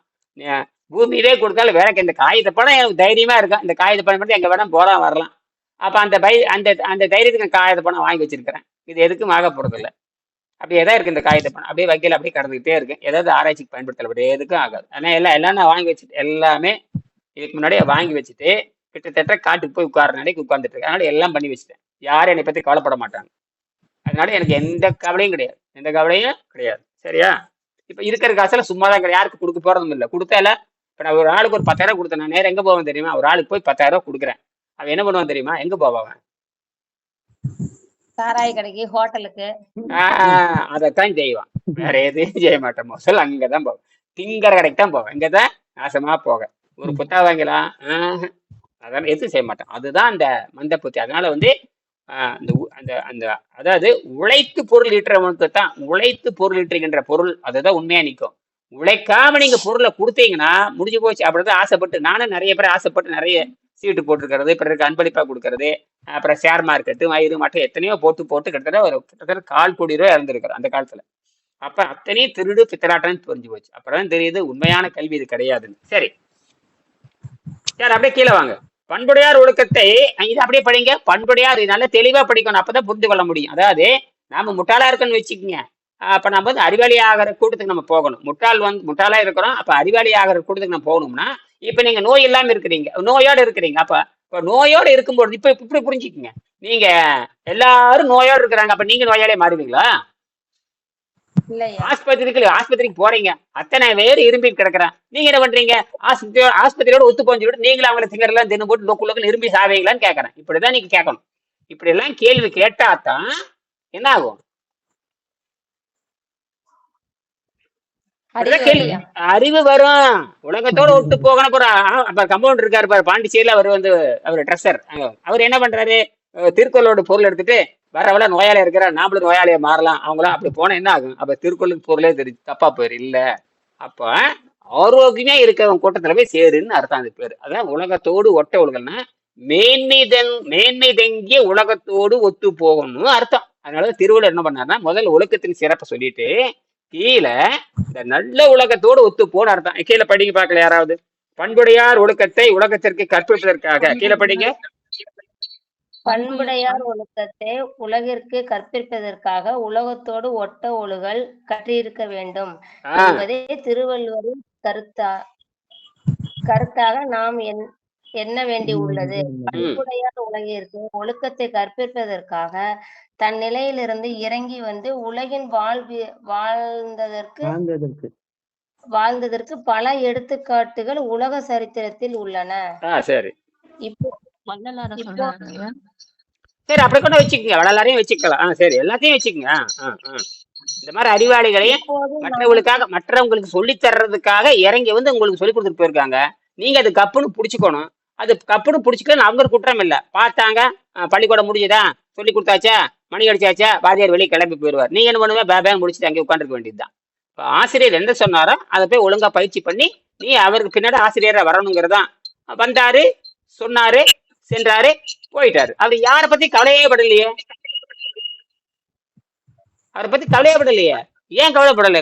பூமியிலே கொடுத்தாலும் வேற இந்த காகித பணம் எனக்கு தைரியமா இருக்கும். இந்த காகித பணம் மட்டும் எங்க வேணா போலாம் வரலாம். அப்ப அந்த தைரியத்துக்கு காகித பணம் வாங்கி வச்சிருக்கிறேன். இது எதுக்கும் ஆக போறது இல்லை. அப்படியே தான் இருக்கு இந்த காகித பணம். அப்படியே வைக்கல, அப்படியே கடந்துகிட்டே இருக்கு. ஏதாவது ஆராய்ச்சிக்கு பயன்படுத்தல, அப்படியே எதுக்கும் ஆகாது. ஆனா எல்லாம் நான் வாங்கி வச்சுட்டு எல்லாமே இதுக்கு முன்னாடியே வாங்கி வச்சுட்டு கிட்டத்தட்ட காட்டுக்கு போய் உட்கார நிலைக்கு உட்கார்ந்துட்டு இருக்கேன். அதனால எல்லாம் பண்ணி வச்சுட்டேன். யாரும் என்னை பத்தி கவலைப்பட மாட்டாங்க. அதனால எனக்கு எந்த கவலையும் கிடையாது. சரியா? இப்ப இருக்கிற காசெல்லாம் சும்மா தான் யாருக்கு கொடுக்க போறதும் இல்லை. கொடுத்தால இப்ப நான் ஒரு ஆளுக்கு ஒரு 10,000 கொடுத்தேன். நான் நேரம் எங்க போவேன் தெரியுமா? ஒரு ஆளுக்கு போய் 10,000 கொடுக்குறேன். அவன் என்ன பண்ணுவான் தெரியுமா? எங்க போவான்? சாராய கடைக்கு, ஹோட்டலுக்கு. அதைத்தான் செய்வான். வேற எதையும் செய்ய மாட்டேன். முதல்ல அங்கதான் போவேன். திங்கற கடைக்கு தான் போவேன். இங்கதான் நாசமா போக ஒரு புத்தகம் வாங்கலாம். அதெல்லாம் எதுவும் செய்ய மாட்டேன். அதுதான் அந்த மந்த புத்தி. அதனால அந்த அந்த அதாவது உழைத்து பொருள் ஈட்டுறவனுக்கு தான் உழைத்து பொருள் ஈட்டுகின்ற பொருள் அதுதான் உண்மையா நிற்கும். உழைக்காம நீங்க பொருளை கொடுத்தீங்கன்னா முடிஞ்சு போச்சு. அப்படிதான் ஆசைப்பட்டு நானும் நிறைய பேர் ஆசைப்பட்டு நிறைய சீட்டு போட்டிருக்கிறது, பிறருக்கு அன்பளிப்பா கொடுக்கறது, அப்புறம் ஷேர் மார்க்கெட்டு வயிறு மற்ற எத்தனையோ போட்டு கிட்டத்தட்ட 1/4 கோடி ரூபாய் இறந்துருக்காரு அந்த காலத்துல. அப்ப அத்தனையும் திருடு பித்தலாட்டம்னு புரிஞ்சு போச்சு. அப்புறம் தெரியுது உண்மையான கல்வி இது கிடையாதுன்னு. சரி சார், அப்படியே கீழே வாங்க. பண்புடையார் ஒழுக்கத்தை இது அப்படியே படிங்க. பண்புடையார் நல்ல தெளிவா படிக்கணும், அப்பதான் புரிந்து கொள்ள முடியும். அதாவது நாம முட்டாளா இருக்கோன்னு வச்சுக்கோங்க, அப்ப நம்ம வந்து அறிவாளி ஆகிற கூட்டத்துக்கு நம்ம போகணும். முட்டாளா இருக்கிறோம், அப்ப அறிவாளி ஆகிற கூட்டத்துக்கு நம்ம போகணும்னா, இப்ப நீங்க நோய் இல்லாம இருக்கிறீங்க, நோயோட இருக்கிறீங்க. இப்ப நோயோட இருக்கும்போது இப்ப இப்படி புரிஞ்சுக்குங்க, நீங்க எல்லாரும் நோயோட இருக்கிறாங்க, அப்ப நீங்க நோயாளியே மாறுவீங்களா? இல்லையா? ஆஸ்பத்திரிக்கு போறீங்க, அத்தனை பேர் இரும்பி கிடக்குறேன், நீங்க என்ன பண்றீங்க? ஆஸ்பத்திரியோட ஒத்து போஞ்சுட்டு நீங்களும் அவங்களை திங்கரெல்லாம் தின்னு போட்டு லோக்குள்ள இரும்பி சாவீங்களான்னு கேட்கறேன். இப்படிதான் நீங்க கேட்கணும். இப்படி எல்லாம் கேள்வி கேட்டாதான் என்ன ஆகும்? அறிவு வரும். உலகத்தோட ஒட்டு போகணும். அப்ப கம்பவுண்டர் இருக்காரு பாரு பாண்டிச்சேரியில, அவர் வந்து அவர் ட்ரெஸ்ஸர், அவர் என்ன பண்றாரு? திருக்குறளோட பொருள் எடுத்துட்டு வரவள நோயாளியா இருக்கிற நாமளும் நோயாளியா மாறலாம், அவங்களாம் அப்படி போனா என்ன ஆகும்? அப்ப திருக்குறளுக்கு பொருளே தெரிஞ்சு தப்பா போயிரு இல்ல. அப்ப ஆரோக்கியமே இருக்கிறவங்க கூட்டத்துல போய் சேருன்னு அர்த்தம். அது பேரு அதான் உலகத்தோடு ஒட்ட ஒழுகல்னா மேன்மை தங்கிய உலகத்தோடு ஒத்து போகணும்னு அர்த்தம். அதனால திருவள்ளுவர் என்ன பண்ணாருன்னா, முதல்ல ஒழுக்கத்தின் சிறப்பை சொல்லிட்டு கீழே இந்த நல்ல உலகத்தோடு ஒத்து போன அர்த்தம். கீழே படிங்க பார்க்கல யாராவது. பண்புடையார் ஒழுக்கத்தை உலகத்திற்கு கற்பிப்பதற்காக கீழே படிங்க. பண்புடையார் ஒழுக்கத்தை உலகிற்கு கற்பிப்பதற்காக உலகத்தோடு ஒட்ட ஒழுகல் கற்றிருக்க வேண்டும் என்பதே திருவள்ளுவரின் கருத்தாக நாம் எண்ண வேண்டி உள்ளது. பண்புடையார் உலகிற்கு ஒழுக்கத்தை கற்பிப்பதற்காக தன் நிலையிலிருந்து இறங்கி வந்து உலகின் வாழ்ந்ததற்கு பல எடுத்துக்காட்டுகள் உலக சரித்திரத்தில் உள்ளன. சரி, இப்போ சரி, அப்படி கூட வச்சுக்கோங்க, வள்ளலாரையும் வச்சுக்கலாம். சரி, எல்லாத்தையும் வச்சுக்கோங்க. இந்த மாதிரி அறிவாளிகளையும் மற்றவங்களுக்கு சொல்லி தர்றதுக்காக இறங்கி வந்து உங்களுக்கு சொல்லி கொடுத்துட்டு போயிருக்காங்க. நீங்க அது கப்புன்னு புடிச்சுக்கணும். அது கப்புன்னு புடிச்சுக்கணும், அவங்க குற்றம் இல்லை. பார்த்தாங்க, பள்ளிக்கூடம் முடிஞ்சதா, சொல்லி கொடுத்தாச்சா, மணி அடிச்சாச்சா, வாத்தியார் வெளியே கிளம்பி போயிடுவார். நீங்க என்ன பண்ணுவேன்? பேபேன்னு முடிச்சுட்டு அங்கே உட்காந்துருக்க வேண்டியதுதான். இப்போ ஆசிரியர் என்ன சொன்னாரோ அதை போய் ஒழுங்கா பயிற்சி பண்ணி நீ அவருக்கு பின்னாடி ஆசிரியரா வரணுங்கிறதான். வந்தாரு, சொன்னாரு, சென்றாரு, போயிட்டாரு. அவர் யாரை பத்தி கவலையே படலையே. அவரை பத்தி கவலையே படலையே. ஏன் கவலைப்படலை?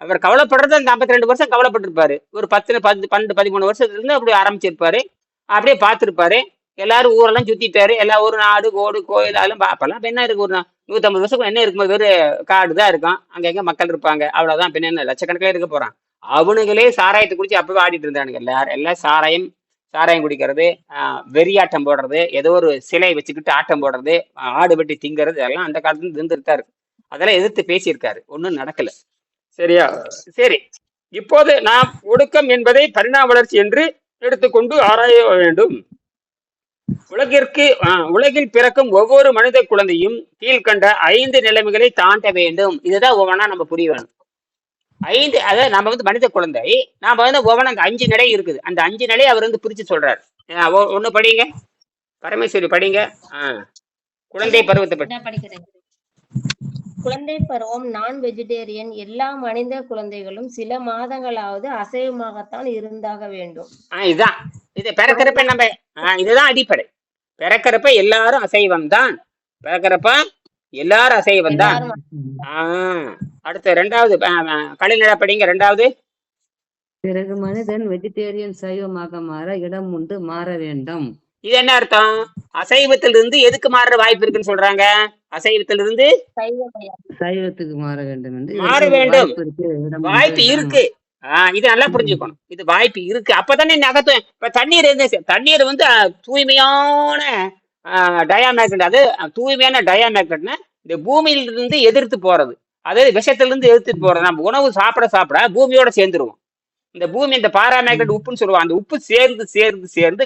அவர் கவலைப்படுறது அந்த 52 வருஷம் கவலைப்பட்டிருப்பாரு. ஒரு 10, 12, 13 வருஷத்துல இருந்து அப்படி ஆரம்பிச்சிருப்பாரு. அப்படியே பார்த்துருப்பாரு. எல்லாரும் ஊரெல்லாம் சுத்திட்டாரு. எல்லா ஊரும் நாடு கோடு கோயில் அதெல்லாம் அப்பெல்லாம் என்ன இருக்கு? ஒரு 150 வருஷம் என்ன இருக்கும்போது வெறும் காடு தான் இருக்கும். அங்க எங்க மக்கள் இருப்பாங்க, அவ்வளவுதான். பின்ன என்ன லட்சக்கணக்கில் இருக்க போறான்? அவனுங்களே சாராயத்தை குடிச்சு அப்பவே ஆடிட்டு இருந்தானுங்க. எல்லாம் சாராயம் குடிக்கிறது, வெறியாட்டம் போடுறது, ஏதோ ஒரு சிலை வச்சுக்கிட்டு ஆட்டம் போடுறது, ஆடு வெட்டி திங்கிறது, எல்லாம் அந்த காலத்துல இருந்துட்டு இருக்காரு. அதெல்லாம் எதிர்த்து பேசியிருக்காரு, ஒன்றும் நடக்கல. சரியா? சரி, இப்போது நாம் ஒடுக்கம் என்பதை பரிணாம வளர்ச்சி என்று எடுத்துக்கொண்டு ஆராய வேண்டும். உலகில் பிறக்கும் ஒவ்வொரு மனித குழந்தையும் கீழ்கண்ட 5 நிலைமைகளை தாண்ட வேண்டும். இதுதான் ஒவ்வொன்றா நம்ம புரிய வேணும். 5, அதாவது நம்ம வந்து மனித குழந்தை, நாம வந்து ஒவ்வொன்றும் அந்த 5 நிலை இருக்குது. அந்த 5 நிலையை அவர் வந்து பிரிச்சு சொல்றாரு. ஒண்ணு படிங்க, பரமேஸ்வரி படிங்க. குழந்தை பருவத்தை படிக்கிறேன். குழந்தை பருவம் நான் வெஜிடேரியன். எல்லா மனித குழந்தைகளும் சில மாதங்களாவது அசைவமாகத்தான் இருந்தாக வேண்டும். இதுதான் இது பிறக்கிறப்ப நம்ம இதுதான் அடிப்படை. பிறக்கிறப்ப எல்லாரும் அசைவம் தான். பிறக்கிறப்ப எல்லாரும் அசைவம் தான். அடுத்து 2வது கலைநிலை படிங்க. 2வது, பிறகு மனிதன் வெஜிடேரியன் சைவமாக மாற இடம் உண்டு, மாற வேண்டும். இது என்ன அர்த்தம்? அசைவத்திலிருந்து எதுக்கு மாறுற வாய்ப்பு இருக்குன்னு சொல்றாங்க? அசைவத்திலிருந்து சைவத்துக்கு மாற வேண்டும் என்று மாற வேண்டும் வாய்ப்பு இருக்கு. இது நல்லா புரிஞ்சுக்கணும். இது வாய்ப்பு இருக்கு. அப்பதானே நகத்துவம். இப்ப தண்ணீர் வந்து தூய்மையான டயாமேக்னட். அது தூய்மையான டயாமேக்னட்னா இந்த பூமியிலிருந்து எதிர்த்து போறது, அதாவது விஷத்திலிருந்து எதிர்த்து போறது. நம்ம உணவு சாப்பிட பூமியோட சேர்ந்துருவோம். இந்த பூமி இந்த பாராமேக்னட் உப்புன்னு சொல்லுவாங்க. அந்த உப்பு சேர்ந்து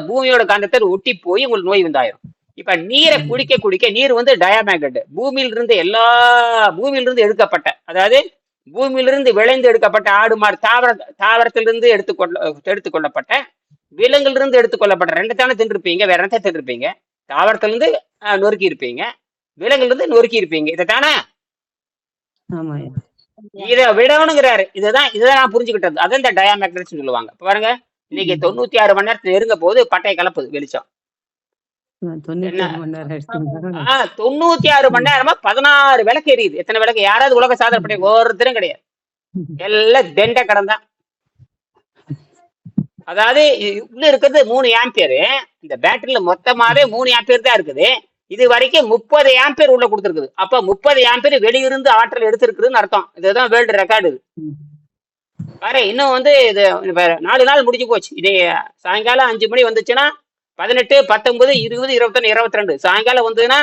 பூமியோட காந்தத்தை ஒட்டி போய் உங்களுக்கு நோய் வந்தாயிரும். இப்ப நீரை குடிக்க நீர் வந்து டயாமேக்னட். பூமியிலிருந்து எடுக்கப்பட்ட, அதாவது பூமியிலிருந்து விளைந்து எடுக்கப்பட்ட ஆடு மாடு தாவரத்திலிருந்து எடுத்துக்கொள்ளப்பட்ட, விலங்கிலிருந்து எடுத்துக்கொள்ளப்பட்ட 2 தானே தின்றுப்பீங்க, வேற என்ன தின்றுப்பீங்க? தாவரத்துல இருந்து நொறுக்கி இருப்பீங்க, விலங்குல இருந்து நொறுக்கி இருப்பீங்க. இதைத்தானே ஆமாய்யா. இதை விடணுங்கிறாரு. இதுதான் நான் புரிஞ்சுக்கிட்டது. அதான் இந்த டயாமேக்னட்ஸ் சொல்லுவாங்க. இப்ப பாருங்க, இன்னைக்கு 96 மணி நேரத்துல நெருங்க போது பட்டையை கலப்புது வெளிச்சம். 96 மணி நேரம் ஆயிடுச்சுங்களா? 96 மணி நேரமா 16 விளக்கு எரியுது. எத்தனை விளக்கு? யாராவது உலக சாதனை பண்ணி ஒருத்தரும் கிடையாது. எல்லாம் தெண்ட கடன் தான். அதாவது உள்ள இருக்கிறது 3 ஆம்பியர். இந்த பேட்டரியில மொத்தமாவே 3 ஆம்பியர் தான் இருக்குது. இது வரைக்கும் 30 ஆம்பியர் உள்ள கொடுத்துருக்குது. அப்ப 30 ஆம்பியர் வெளியிருந்து ஆற்றல் எடுத்திருக்குதுன்னு அர்த்தம். இதுதான் வேர்ல்டு ரெக்கார்டு. இது பாரு, இன்னும் வந்து இது 4 நாள் முடிஞ்சு போச்சு. இது சாயங்காலம் 5 மணி வந்துச்சுன்னா 18, 19, 20, 21, 22 சாயங்காலம் வந்ததுன்னா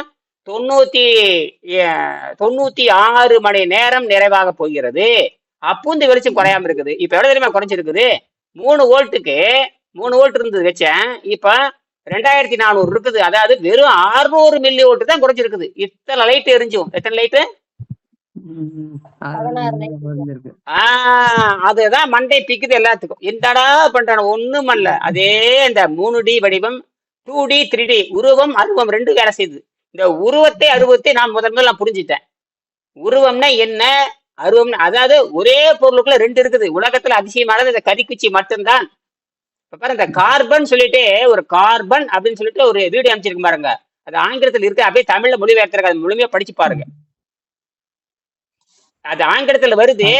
96 மணி நேரம் நிறைவாக போகிறது. அப்போ இந்த வெளிச்சம் குறையாம இருக்குது. இப்ப எவ்வளவு தெரியுமா குறைஞ்சிருக்குது? 3 வோல்ட்டுக்கு 3 வோல்ட் இருந்தது வச்சேன். இப்ப 2400 இருக்குது. அதாவது வெறும் 600 மில்லி வோல்ட் தான் குறைஞ்சிருக்குது. இத்தனை லைட் எரிஞ்சும். எத்தனை லைட்டு? 16 அதுதான் மண்டை பிக்குது எல்லாத்துக்கும். என்னடா பண்றான? ஒண்ணும் அல்ல. அதே இந்த 3D வடிவம், 2D 3D உருவம் அருவம் 2 வேலை செய்யுது. இந்த உருவத்தை அருவத்தை நான் முதல்ல நான் புரிஞ்சுட்டேன். உருவம்னா என்ன, அருவம்னா அதாவது ஒரே பொருளுக்குள்ள 2 இருக்குது. உலகத்துல அதிசயமானது இந்த கரிக்குச்சி மட்டும்தான். இப்ப பாருங்க, இந்த கார்பன் சொல்லிட்டு ஒரு கார்பன் அப்படின்னு சொல்லிட்டு ஒரு வீடியோ அமைச்சிருக்கு பாருங்க. அது ஆங்கிலத்தில் இருக்கு. அப்படியே தமிழ்ல மொழிபெயர்த்திருக்க. அது முழுமையா படிச்சு பாருங்க. அது ஆங்கிலத்துல வருது.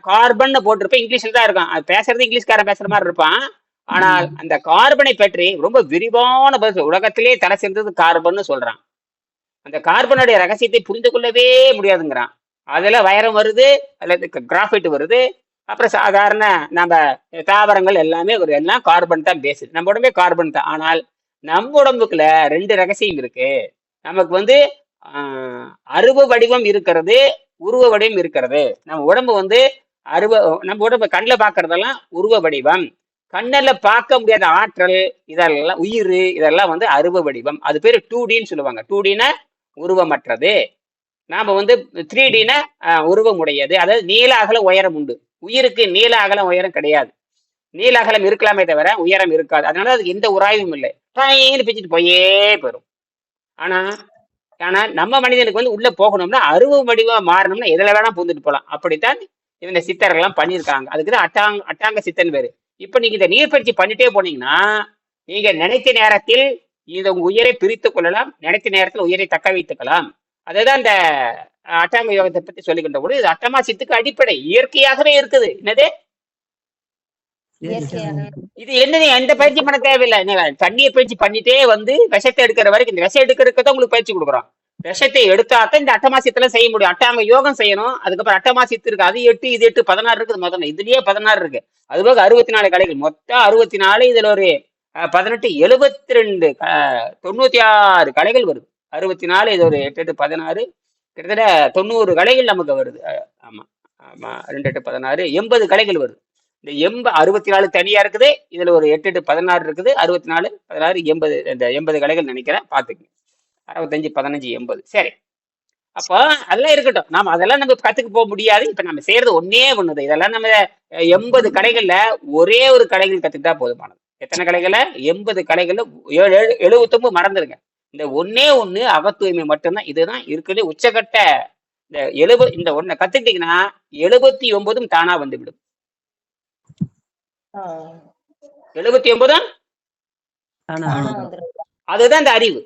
கார்பன் போட்டிருப்பேன். இங்கிலீஷ்ல தான் இருக்கும். அது பேசுறது இங்கிலீஷ்காரன் பேசுற மாதிரி இருப்பான். ஆனால் அந்த கார்பனை பற்றி ரொம்ப விரிவான பதில். உலகத்திலே தலை சிறந்தது கார்பன் சொல்றான். அந்த கார்பனுடைய ரகசியத்தை புரிந்து கொள்ளவே முடியாதுங்கிறான். அதுல வைரம் வருது, அல்லது கிராஃபைட் வருது, அப்புறம் சாதாரண நம்ம தாவரங்கள் எல்லாமே ஒரு எல்லாம் கார்பன் தான் பேசுது. நம்ம உடம்பே கார்பன் தான். ஆனால் நம்ம உடம்புக்குள்ள 2 ரகசியம் இருக்கு. நமக்கு வந்து அருவ வடிவம் இருக்கிறது, உருவ வடிவம் இருக்கிறது. நம்ம உடம்பு வந்து நம்ம உடம்பு கண்ணில் பார்க்கறதெல்லாம் உருவ வடிவம். கண்ணில் பார்க்க முடியாத ஆற்றல், இதெல்லாம் உயிர், இதெல்லாம் வந்து அருவ வடிவம். அது பேர் 2Dன்னு சொல்லுவாங்க. 2Dனா உருவமற்றது. நாம வந்து 3Dனா உருவம் உடையது. அதாவது நீள அகல உயரம் உண்டு. உயிருக்கு நீள அகல உயரம் கிடையாது. நீள அகலம் இருக்கலாமே தவிர உயரம் இருக்காது. அதனால அதுக்கு எந்த உராய்வும் இல்லை. ட்ரைன்னு பிச்சுட்டு போயே போயிடும். ஆனா நம்ம மனிதனுக்கு வந்து உள்ள போகணும்னா அருவ வடிவம் மாறணும்னா எதுல வேணா பூந்துட்டு போகலாம். அப்படித்தான் இந்த சித்தர்கள்லாம் பண்ணியிருக்காங்க. அதுக்குதான் அட்டாங்க சித்தன் பேரு. இப்ப நீங்க இந்த நீர்பயிற்சி பண்ணிட்டே போனீங்கன்னா நீங்க நினைத்த நேரத்தில் இதை உங்க உயிரை பிரித்து கொள்ளலாம், நினைத்த நேரத்தில் உயிரை தக்க வைத்துக்கலாம். அதுதான் இந்த அட்டாங்க யோகத்தை பத்தி சொல்லிக்கின்ற போது இது அட்டமா சித்துக்கு அடிப்படை இயற்கையாகவே இருக்குது. என்னது இது? என்னது? எந்த பயிற்சி பண்ண தேவையில்லை. தண்ணீர் பயிற்சி பண்ணிட்டே வந்து விஷத்தை எடுக்கிற வரைக்கும், இந்த விஷம் எடுக்கிறதுக்கு தான் உங்களுக்கு பயிற்சி கொடுக்குறோம். விஷத்தை எடுத்தாத்தான் இந்த அட்டமாசியத்தெல்லாம் செய்ய முடியும். அட்டாங்க யோகம் செய்யணும். அதுக்கப்புறம் அட்டமாசித்து இருக்கு. அது 8, இது 8, 16 இருக்குது. முதல்ல இதுலயே 16 இருக்கு. அதுபோக 64 கலைகள், மொத்தம் 64. இதுல ஒரு 18, 72, 96 கலைகள் வருது. 64, இது ஒரு 8, 8, 16, கிட்டத்தட்ட 90 கலைகள் நமக்கு வருது. ஆமா ஆமா, 2, 8, 16, 80 கலைகள் வருது. இந்த 64 தனியா இருக்குது. இதுல ஒரு 8, 8, 16 இருக்குது. 64, 16, 80, இந்த 80 கலைகள் நினைக்கிறேன். பாத்துக்கங்க. 65, 15, 80. சரி, அப்போ அதெல்லாம் இருக்கட்டும். நாம அதெல்லாம் நம்ம கத்துக்க போக முடியாது. இப்ப நம்ம செய்யறது ஒன்னே ஒண்ணுது. இதெல்லாம் நம்ம 80 கலைகள்ல ஒரே ஒரு கலைகள் கத்துக்கிட்டா போதுமானது. எத்தனை கலைகள்ல? 80 கலைகள்ல 79 மறந்துருங்க. இந்த ஒன்னே ஒண்ணு அகத்தூய்மை மட்டும்தான். இதுதான் இருக்கிறது உச்சகட்ட. இந்த ஒன்ன கத்துக்கிட்டீங்கன்னா 79 தானா வந்துவிடும். 79 அதுதான் இந்த அறிவு.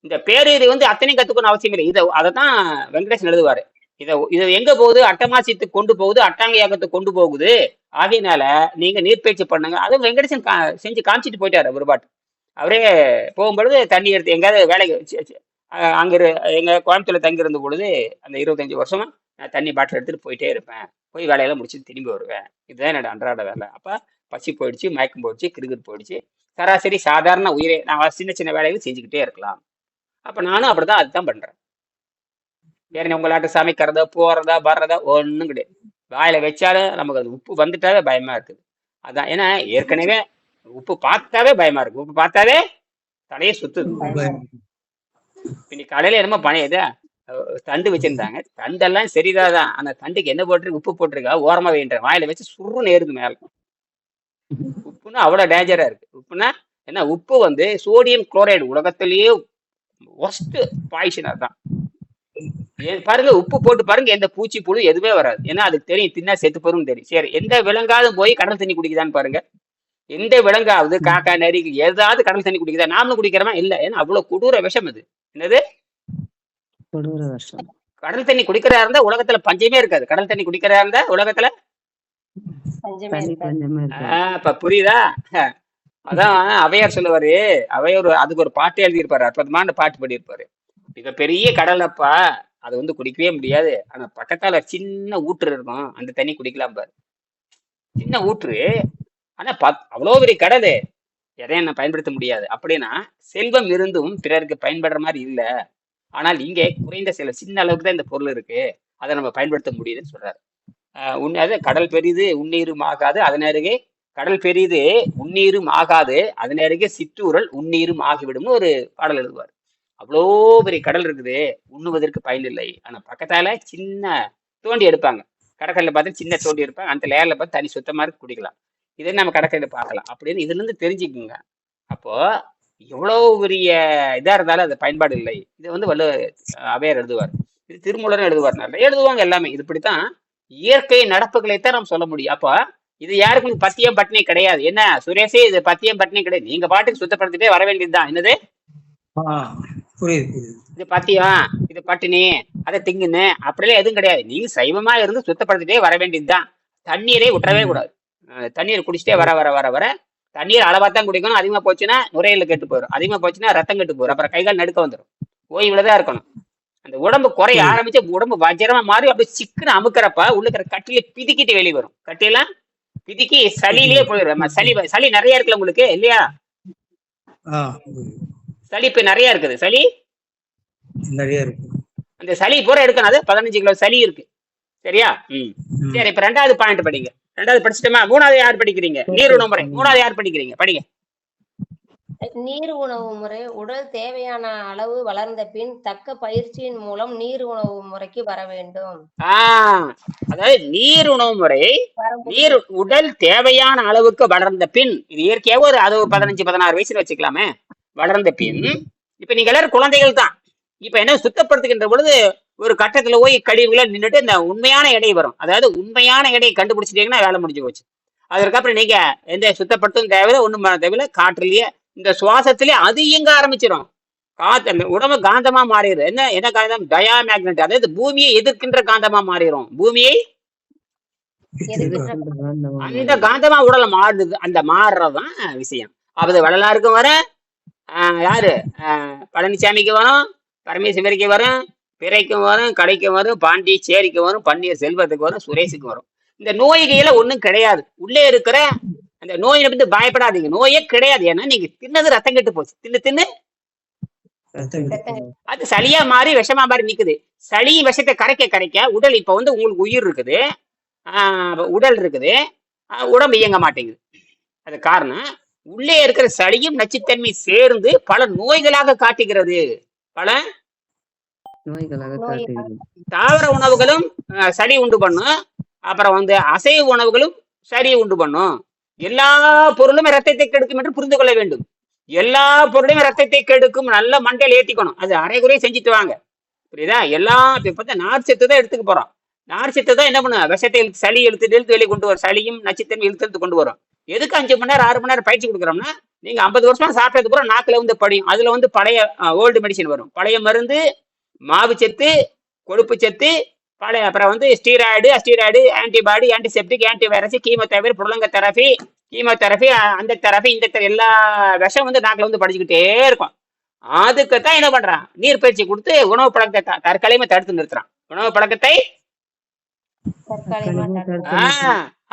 இந்த பேரறிவு வந்து அத்தனையும் கத்துக்கணும் அவசியம் இல்லை. அதைதான் வெங்கடேசன் எழுதுவாரு. இதை எங்க போகுது? அட்டமாசியத்துக்கு கொண்டு போகுது, அட்டாங்க யாகத்துக்கு கொண்டு போகுது. ஆகையினால நீங்க நீர்பயிற்சி பண்ணுங்க. அதுவும் வெங்கடேசன் செஞ்சு காமிச்சிட்டு போயிட்டாரு ஒரு பாட்டு. அவரே போகும்பொழுது தண்ணி எடுத்து எங்கேயாவது வேலைக்கு அங்க எங்க கோயம்புத்தூர்ல தங்கி இருந்த பொழுது அந்த 25 வருஷமா நான் தண்ணி பாட்டில் எடுத்துட்டு போயிட்டே இருப்பேன். போய் வேலையெல்லாம் முடிச்சுட்டு திரும்பி வருவேன். இதுதான் என்னோட அன்றாட வேலை. அப்ப பசி போயிடுச்சு, மயக்கம் போயிடுச்சு, கிருகிர் போயிடுச்சு. சராசரி சாதாரண உயிரை நான் சின்ன சின்ன வேலைகள் செஞ்சுக்கிட்டே இருக்கலாம். அப்ப நானும் அப்படிதான் அதுதான் பண்றேன். வேற உங்களாட்ட சமைக்கிறதா போறதா வர்றதா ஒன்றும் கிடையாது. வாயில வச்சாலும் நமக்கு அது உப்பு வந்துட்டாவே பயமா இருக்குது. அதான் ஏன்னா ஏற்கனவே உப்பு பார்த்தாவே பயமா இருக்கு. உப்பு பார்த்தாவே தலையே சுத்துது. இன்னைக்கு கடையில என்னமோ பழையதா தண்டு வச்சிருந்தாங்க. தண்டெல்லாம் சரிதான். அந்த தண்டுக்கு என்ன போட்டிருக்கு? உப்பு போட்டிருக்கா. ஓரமா வேண்ட வாயில வச்சு சுருன்னு ஏறுது மேல. உப்புன்னா அவ்வளவு டேஞ்சரா இருக்கு. உப்புனா ஏன்னா உப்பு வந்து சோடியம் குளோரைடு உலகத்திலேயே ஒஸ்ட் பாய்சனர் தான். பாருங்க உப்பு போட்டு பாருங்க, எந்த பூச்சி புழு எதுவே வராது. ஏன்னா அதுக்கு தெரியும் தின்னா செத்து போரும் தெரியும். சரி, எந்த விலங்காவது போய் கடல் தண்ணி குடிக்குதான்னு பாருங்க. எந்த விலங்காவது காக்கா நரி ஏதாவது கடல் தண்ணி குடிக்குதா? நாமளும் குடிக்கிறோமா? இல்ல. ஏன்னா அவ்வளவு கொடூர விஷம் அது. என்னது கொடூர விஷம். கடல் தண்ணி குடிக்கிறதா இருந்தா உலகத்துல பஞ்சமே இருக்காது. கடல் தண்ணி குடிக்கிறதா இருந்தா உலகத்துல இப்ப புரியுதா? அதான் அவையார் சொல்லுவாரு. அவையார் அதுக்கு ஒரு பாட்டு எழுதியிருப்பாரு, அற்புதமான பாட்டு பாடியிருப்பாரு. மிக பெரிய கடலப்பா, அது வந்து குடிக்கவே முடியாது. ஆனா பக்கத்தால சின்ன ஊற்று இருக்கும், அந்த தண்ணி குடிக்கலாம் பாரு. சின்ன ஊற்று, ஆனா அவ்வளோ பெரிய கடல், எதையும் என்ன பயன்படுத்த முடியாது. அப்படின்னா செல்வம் இருந்தும் பிறருக்கு பயன்படுற மாதிரி இல்ல. ஆனால் இங்கே குறைந்த சில சின்ன அளவுக்கு தான் இந்த பொருள் இருக்கு, அதை நம்ம பயன்படுத்த முடியுதுன்னு சொல்றாரு. அது கடல் பெரிது உன்னீரும் ஆகாது அதனருகே, கடல் பெரிது உன்னீரும் ஆகாது அதனருகே சிற்றூரல் உன்னீரும் ஆகிவிடும்னு ஒரு பாடல் எழுதுவார். அவ்வளோ பெரிய கடல் இருக்குது, உண்ணுவதற்கு பயன் இல்லை. ஆனா பக்கத்தால சின்ன தோண்டி எடுப்பாங்க, கடற்கரையில பார்த்து சின்ன தோண்டி எடுப்பாங்க, அந்த லேயர்ல பார்த்து தண்ணி சுத்தமா இருக்கு குடிக்கலாம். இதை நம்ம கடற்கரையில பார்க்கலாம் அப்படின்னு இதுல இருந்து தெரிஞ்சுக்குங்க. அப்போ எவ்வளவு பெரிய இதா இருந்தாலும் அது பயன்பாடு இல்லை. இது வந்து அவையார் எழுதுவார், இது திருமூலரும் எழுதுவார், நிறைய எழுதுவாங்க எல்லாமே. இது இப்படித்தான் இயற்கை நடப்புகளைத்தான் நம்ம சொல்ல முடியும். அப்போ இது யாருக்கும் பத்தியம் பட்டினி கிடையாது. என்ன சுரேஷே, இது பத்தியம் பட்டினி கிடையாது. நீங்க பாட்டுக்கு சுத்தப்படுத்திட்டே வர வேண்டியதுதான். என்னது இது பத்தியம், இது பட்டினி, அதை திங்குன்னு அப்படிலாம் எதுவும் கிடையாது. நீங்க சைவமா இருந்து சுத்தப்படுத்திட்டே வர வேண்டியதுதான். தண்ணீரை விட்டுறவே கூடாது. தண்ணீர் குடிச்சிட்டே வர வர வர வர தண்ணீர் அளவா தான் குடிக்கணும். அதிகமா போச்சுன்னா நுரையீரல் கெட்டு போயிடும், அதிகமா போச்சுன்னா ரத்தம் கெட்டு போயிடும், அப்புறம் கைகால் நடுக்க வந்துடும். ஓய்வுலதான் இருக்கணும். அந்த உடம்பு குறைய ஆரம்பிச்சு உடம்பு வஜ்ரமா மாறி அப்படி சிக்குன்னு அமுக்கிறப்ப உள்ளுக்கிற கட்டில பிதிக்கிட்டு வெளியே வரும். கட்டியெல்லாம் பிதிக்கி சளியிலேயே போயிடும். சளி நிறைய இருக்குல்ல உங்களுக்கு, இல்லையா? சளி இப்ப நிறைய இருக்குது, சளி நிறைய இருக்கு. அந்த சளி பூரா எடுக்கணும். அது 15 கிலோ சளி இருக்கு, சரியா? சரி, இப்ப 2வது பாயிண்ட் படிங்க. 2வது படிச்சுட்டோமா? 3வது யார் படிக்கிறீங்க? நீர் உணவு முறை. 3வது யார் படிக்கிறீங்க? படிங்க. நீர் உணவு முறை உடல் தேவையான அளவு வளர்ந்த பின் தக்க பயிற்சியின் மூலம் நீர் உணவு முறைக்கு வர வேண்டும். அதாவது நீர் உணவு முறை நீர் உடல் தேவையான அளவுக்கு வளர்ந்த பின், இது இயற்கையாக ஒரு அது 15-16 வயசுல வச்சுக்கலாமே, வளர்ந்த பின். இப்ப நீங்க எல்லாரும் குழந்தைகள் தான். இப்ப என்ன சுத்தப்படுத்துகின்ற பொழுது ஒரு கட்டத்துல போய் கழிவுகளை நின்றுட்டு இந்த உண்மையான எடை வரும். அதாவது உண்மையான எடையை கண்டுபிடிச்சிட்டீங்கன்னா வேலை முடிஞ்சு போச்சு. அதற்கப்புறம் நீங்க எந்த சுத்தப்படுத்தும் தேவையில்லை, ஒண்ணும் தேவையில்லை. காற்றுலயே இந்த சுவாசத்திலே அது இயங்க ஆரம்பிச்சிடும். காத்து அந்த உடம்பு காந்தமா மாறிடும். என்ன காந்தம்? டயாமேக்னட், அதாவது பூமியை எதிர்க்கின்ற காந்தமா மாறிடும். பூமியை அந்த காந்தமா உடலை மாறுது. அந்த மாறுறதுதான் விஷயம். அப்படி வள்ளலாருக்கும் வர, யாரு பழனிசாமிக்கு வரும், பரமேஸ்வரிக்கு வரும், பிறைக்கும் வரும், கடைக்கும் வரும், பாண்டிச்சேரிக்கு வரும், பன்னீர் செல்வத்துக்கு வரும், சுரேஷுக்கு வரும். இந்த நோய்கையில ஒண்ணும் கிடையாது. உள்ளே இருக்கிற அந்த நோயை பத்தி பயப்படாதீங்க, நோயே கிடையாது. ஏன்னா நீங்க தின்னது ரத்தம் கெட்டு போச்சு. தின்னு அது சளியா மாறி விஷமா மாறி நிக்குது. சளி விஷத்தை கரைக்க உடல், இப்ப வந்து உங்களுக்கு உயிர் இருக்குது, உடல் இருக்குது, உடம்பு இயங்க மாட்டேங்குது. அது காரணம் உள்ளே இருக்கிற சளியும் நச்சுத்தன்மை சேர்ந்து பல நோய்களாக காட்டுகிறது. பல தாவர உணவுகளும் சளி உண்டு பண்ணும், அப்புறம் வந்து அசைவ உணவுகளும் சளியை உண்டு பண்ணும். எல்லா பொருளுமே ரத்தத்தை கெடுக்கும் என்று புரிந்து கொள்ள வேண்டும். எல்லா பொருளையும் ரத்தத்தை கெடுக்கும். நல்ல மண்டையில் ஏற்றிக்கணும். அது அரைகுறையை செஞ்சுட்டு வாங்க, புரியுதா? எல்லாத்தையும் நார் சத்து தான் எடுத்துக்க போறோம். நார் சத்து தான் என்ன பண்ணும்? விஷத்தை சளி இழுத்து வெளியே கொண்டு வரும். சளியும் நச்சுத்தன்மை இழுத்து கொண்டு வரும். எதுக்கு 5 மணி நேரம் 6 மணி நேரம் பயிற்சி கொடுக்குறோம்னா, நீங்க 50 வருஷமா சாப்பிட்டதுக்கு அப்புறம் நாக்குல வந்து படியும். அதுல வந்து பழைய ஓல்டு மெடிசின் வரும், பழைய மருந்து, மாவு சத்து, கொழுப்பு சத்து, பழைய அப்புறம் வந்து steroid, antibody, antiseptic, antivirus, chemotherapy, புரலங்க தெரபி, கீமோதெரபி, அந்த தெரபி, இந்த எல்லா விஷம் வந்து நாக்குல வந்து படிச்சுக்கிட்டே இருக்கும். அதுக்குத்தான் என்ன பண்றான்? நீர் பயிற்சி கொடுத்து உணவு பழக்கத்தை தற்காலிகமா தடுத்து நிறுத்துறான். உணவு பழக்கத்தை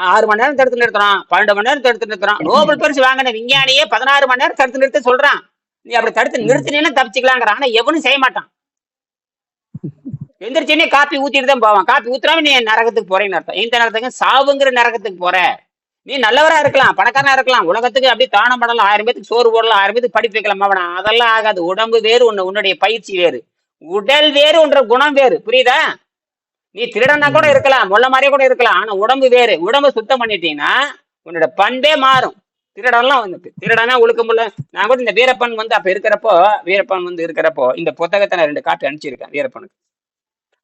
6 மணி நேரம் தடுத்து நிறுத்துறான், 12 மணி நேரம் தடுத்து நிறுத்துறான். நோபல் பரிசு வாங்கின விஞ்ஞானியே 16 மணி நேரம் தடுத்து நிறுத்த சொல்றான். நீ அப்படி தடுத்து நிறுத்தினேன்னு தப்பிச்சுக்கலாங்கிறான். ஆனா எவனும் செய்ய மாட்டான். எந்திரிச்சே காப்பி ஊத்திட்டு தான் போவான். காப்பி ஊத்துறாம நீ நரகத்துக்கு போறேன்னு அர்த்தம். இந்த நரகத்துக்கு சாவுங்கிற நரகத்துக்கு போற. நீ நல்லவரா இருக்கலாம், பணக்காரனா இருக்கலாம், உலகத்துக்கு அப்படி தானம் பண்ணலாம், 1000 பேருக்கு சோறு போடலாம், 1000 பேருக்கு படிப்பு வைக்கலாம். அவனா அதெல்லாம் ஆகாது. உடம்பு வேறு, உன்னுடைய பயிற்சி வேறு, உடல் வேறு, உன்ற குணம் வேறு. புரியுதா? நீ திருடனா கூட இருக்கலாம், முள்ள மாதிரியே கூட இருக்கலாம், ஆனா உடம்பு வேறு. உடம்பு சுத்தம் பண்ணிட்டீங்கன்னா உன்னோட பண்பே மாறும். திருடெல்லாம் வந்து திருடனா ஒழுக்கமுள்ள. நான் கூட இந்த வீரப்பன் வந்து அப்ப இருக்கிறப்போ இந்த புத்தகத்தை நான் 2 காப்பி அனுப்பிச்சிருக்கேன் வீரப்பனுக்கு.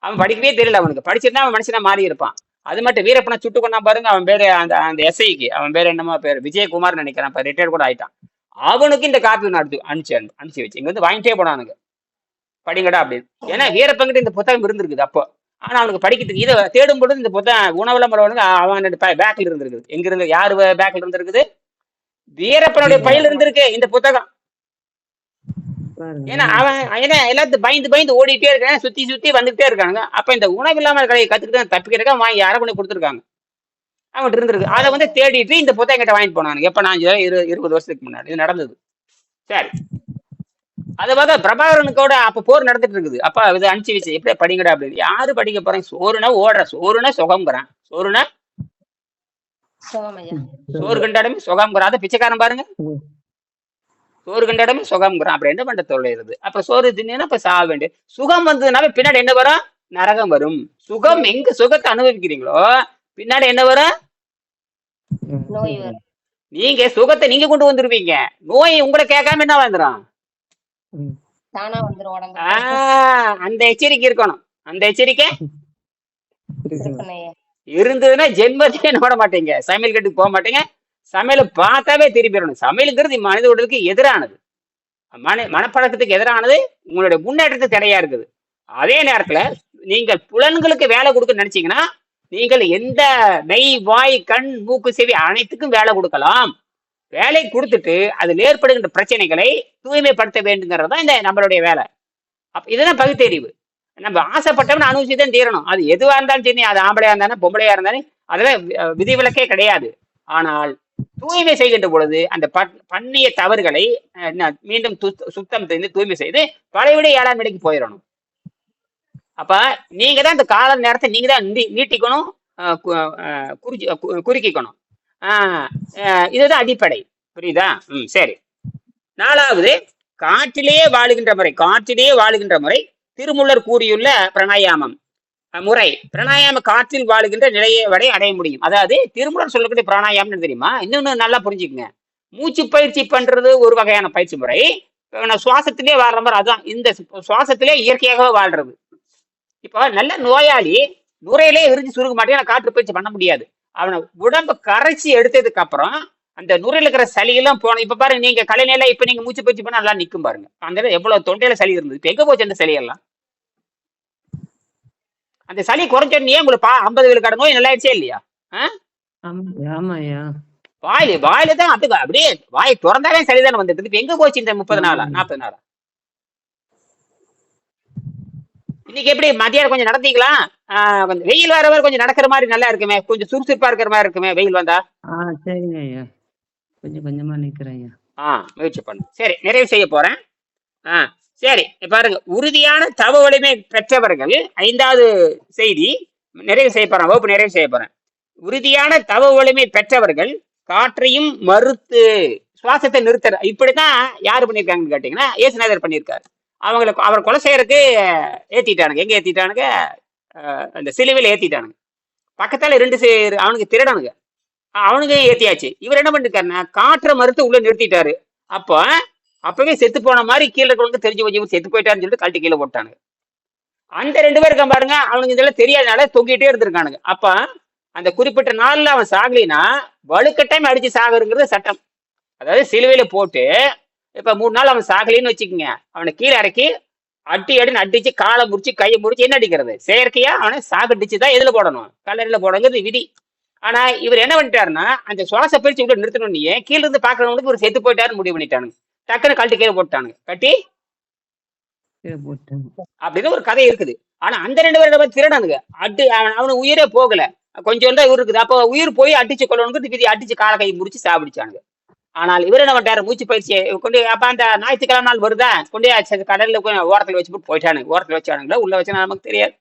அவன் படிக்கவே தெரியல, அவனுக்கு படிச்சிருந்தா அவன் மனுஷனா மாறி இருப்பான். அது மட்டும் வீரப்பனை சுட்டு கொண்டா பாருங்க. அவன் பேரு அந்த அந்த எஸ்ஐக்கு அவன் பேரு என்னமோ பேரு விஜயகுமார் நினைக்கிறான், இப்ப ரிட்டையர்ட் கூட ஆயிட்டான். அவனுக்கு இந்த காப்பி நான் அனுப்பிச்சு வச்சு இங்க வந்து வாங்கிட்டே போனானுங்க, படிங்கடா அப்படின்னு. ஏன்னா வீரப்பங்கிட்ட இந்த புத்தகம் இருந்திருக்குது அப்போ. ஆனா அவனுக்கு படிக்கிறதுக்கு இதை தேடும் பொழுது இந்த புத்தகம் உணவுல முறவனுக்கு அவன் பேக்ல இருந்திருக்குது. எங்க இருந்து யாரு பேக்ல இருந்திருக்குது? வீரப்பனுடைய பையில இருந்திருக்கு இந்த புத்தகம். ஏன்னா அவன் எல்லாத்தையும் பயந்து ஓடிட்டே இருக்கான், சுத்தி வந்துகிட்டே இருக்காங்க. அப்ப இந்த உணவு இல்லாம கடையை கத்துக்கிட்டு தப்பிக்கிறக்கா வாங்கி யாரை கொண்டு கொடுத்துருக்காங்க, அவன்கிட்ட இருந்திருக்கு. அதை வந்து தேடிட்டு இந்த புத்தகம் கிட்ட வாங்கிட்டு போனானுங்க. எப்ப நான் 20 வருஷத்துக்கு முன்னாடி இது நடந்தது. சரி, அதை பார்த்தா பிரபாகரனுக்கோட அப்ப போர் நடந்துட்டு இருக்குது. அப்ப இது அனுப்பிச்சு வச்சு எப்படியே படிங்கடா அப்படின்னு. யாரு படிக்க போறேன்? சோறுனா ஓடுற, சோறுனா சுகம்ங்கிறான். சோறுனா சோறு கண்டாடமே சுகம்ங்கிறான். அதை பிச்சைக்காரன் பாருங்க, சோறு கண்டாடமே சுகம்ங்கிறான். அப்புறம் என்ன பண்ற தொழிலுது? அப்புறம் சோறு தின்னா இப்ப சாக வேண்டிய. சுகம் வந்ததுனால பின்னாடி என்ன வரும்? நரகம் வரும். சுகம் எங்க சுகத்தை அனுபவிக்கிறீங்களோ பின்னாடி என்ன வரும்? நீங்க சுகத்தை நீங்க கொண்டு வந்துருவீங்க, நோய் உங்களை கேட்காம என்ன வந்துடும்? அந்த எச்சரிக்கை இருக்கணும். அந்த எச்சரிக்கை இருந்ததுன்னா ஜென்மத்தையே நோட மாட்டீங்க, சமையல் கட்டுக்கு போக மாட்டீங்க. சமையலை பார்த்தாவே திருப்பிடணும். சமையலுங்கிறது மனித உடலுக்கு எதிரானது, மனப்பழக்கத்துக்கு எதிரானது, உங்களுடைய முன்னேற்றத்துக்கு தடையா இருக்குது. அதே நேரத்துல நீங்கள் புலன்களுக்கு வேலை கொடுக்க நினைச்சீங்கன்னா நீங்கள் எந்த மெய் வாய் கண் மூக்கு செவி அனைத்துக்கும் வேலை கொடுக்கலாம். வேலை கொடுத்துட்டு அதில் ஏற்படுகின்ற பிரச்சனைகளை தூய்மைப்படுத்த வேண்டுங்கிறது தான் இந்த நம்மளுடைய வேலை. அப்ப இதுதான் பகுத்தறிவு. நம்ம ஆசைப்பட்டவன் அனுபவிச்சுதான் தீரணும். அது எதுவா இருந்தாலும் சரி, அது ஆம்பளையா இருந்தாலும் பொம்பளையா இருந்தாலும் அதெல்லாம் விதிவிலக்கே கிடையாது. ஆனால் தூய்மை செய்கின்ற பொழுது அந்த பண்ணிய தவறுகளை மீண்டும் சுத்தம் செய்து தூய்மை செய்து பழையவிட 7ஆம் நிலைக்கு போயிடணும். அப்ப நீங்க தான் இந்த கால நேரத்தை நீங்க தான் நீட்டிக்கணும், குறுக்கிக்கணும். இதுதான் அடிப்படை. புரியுதா? சரி. 4வது காற்றிலேயே வாழுகின்ற முறை திருமூலர் கூறியுள்ள பிராணாயாமம் முறை. பிராணாயாம காற்றில் வாழுகின்ற நிலையை அடைய முடியும். அதாவது திருமூலர் சொல்லக்கூடிய பிராணாயாமம் தெரியுமா? இன்னொன்னு நல்லா புரிஞ்சுக்குங்க. மூச்சு பயிற்சி பண்றது ஒரு வகையான பயிற்சி முறை. சுவாசத்திலே வாழ்ற மாதிரி, அதுதான் இந்த சுவாசத்திலே இயற்கையாகவே வாழ்றது. இப்போ நல்ல நோயாளி நுரையிலே விரிஞ்சு சுருக்க மாட்டேன், காற்று பயிற்சி பண்ண முடியாது. அவனை உடம்ப கரைச்சி எடுத்ததுக்கு அப்புறம் அந்த நுரையில இருக்கிற சளியெல்லாம் போன. இப்ப பாருங்க, நீங்க கலைநிலை இப்ப நீங்க மூச்சு பயிற்சி பண்ண நல்லா நிக்கும் பாருங்க. அந்த எவ்வளவு தொண்டையில சளி இருந்தது, இப்ப எங்க போச்சு அந்த சளியெல்லாம்? அந்த சளி குறைஞ்சோடனே உங்களுக்கு 50 விழுக்காடு நோய் நல்லா ஆயிடுச்சே இல்லையா? வாயில தான் அப்படியே வாய் திறந்தாலே சளிதானே வந்துட்டு. இப்ப எங்க போச்சு இந்த 30 நாளா 40 நாளா? இன்னைக்கு எப்படி மதியானம் கொஞ்சம் நடந்தீங்களா? கொஞ்சம் வெயில் வர கொஞ்சம் நடக்கிற மாதிரி நல்லா இருக்குமே, கொஞ்சம் சுறுசுறுப்பா இருக்கிற மாதிரி இருக்குமே வெயில் வந்தா. சரிங்க ஐயா, கொஞ்சம் கொஞ்சமா நிக்கிறேன். முயற்சி பண்ணு. சரி, நிறைவு செய்ய போறேன். சரி, பாருங்க, உறுதியான தவ வலிமை பெற்றவர்கள் 5வது செய்தி நிறைவு செய்ய போறேன், வகுப்பு நிறைவு செய்ய போறேன். உறுதியான தவ வலிமை பெற்றவர்கள் காற்றையும் மறுத்து சுவாசத்தை நிறுத்துற. இப்படித்தான் யாரு பண்ணியிருக்காங்கன்னு கேட்டீங்கன்னா இயேசுநாதர் பண்ணியிருக்காரு. அவர் கொலை செய்யறதுக்கு ஏத்திட்டானுங்க. எங்க ஏத்திட்டானுங்க? அந்த சிலுவையில ஏத்திட்டானுங்க. பக்கத்தால 2 அவனுக்கு திருடனுங்க, அவனுக்கு ஏத்தியாச்சு. இவர் என்ன பண்ணிருக்காருன்னா காற்றை மறுத்து உள்ள நிறுத்திட்டாரு. அப்பவே செத்து போன மாதிரி கீழே இருக்கவங்களுக்கு தெரிஞ்சு வச்சு செத்து போயிட்டாருன்னு சொல்லிட்டு கழட்டி கீழே போட்டானுங்க. அந்த 2 பேர் இருக்கான் பாருங்க, அவனுக்கு இதெல்லாம் தெரியாதனால தொங்கிட்டே இருந்திருக்கானுங்க. அப்ப அந்த குறிப்பிட்ட நாள்ல அவன் சாகலினா வலுக்கட்டாயம் அடிச்சு சாகுங்கிறது சட்டம். அதாவது சிலுவையில போட்டு இப்ப 3 நாள் அவன் சாகலின்னு வச்சுக்கோங்க, அவனை கீழே இறக்கி அடின்னு அடிச்சு காலை முறிச்சு கையை முறிச்சு என்ன அடிக்கிறது? செயற்கையா அவனை சாகடிச்சுதான் எதுல போடணும்? கல்லறையில போடணுங்கிறது விதி. ஆனா இவர் என்ன பண்ணிட்டாருன்னா அந்த சுவாச பயிற்சி உள்ள நிறுத்தணும்னு கீழே இருந்து பாக்குறவங்களுக்கு ஒரு செத்து போயிட்டாருன்னு முடிவு பண்ணிட்டானுங்க. டக்குன்னு கழட்டி கீழே போட்டானுங்க, கட்டி அப்படின்னு ஒரு கதை இருக்குது. ஆனா அந்த 2 பேரும் திருடானுங்க. அவனுக்கு உயிரே போகல, கொஞ்சம் தான் இவர் இருக்குது. அப்போ உயிர் போய் அடிச்சு கொள்ளணுங்கிறது விதி. அடிச்சு காலை கை முடிச்சு சாப்பிடிச்சானுங்க. ஆனால் இவர் என்ன பண்ணிட்டாரு? மூச்சு பயிற்சியை கொண்டு அப்ப அந்த ஞாயிற்றுக்கிழமை நாள் வருதா கொண்டு கடல்ல ஓரத்தில் வச்சு போயிட்டானுங்க. ஓரத்தில் வச்சானுங்களா உள்ள வச்சா நமக்கு தெரியாது.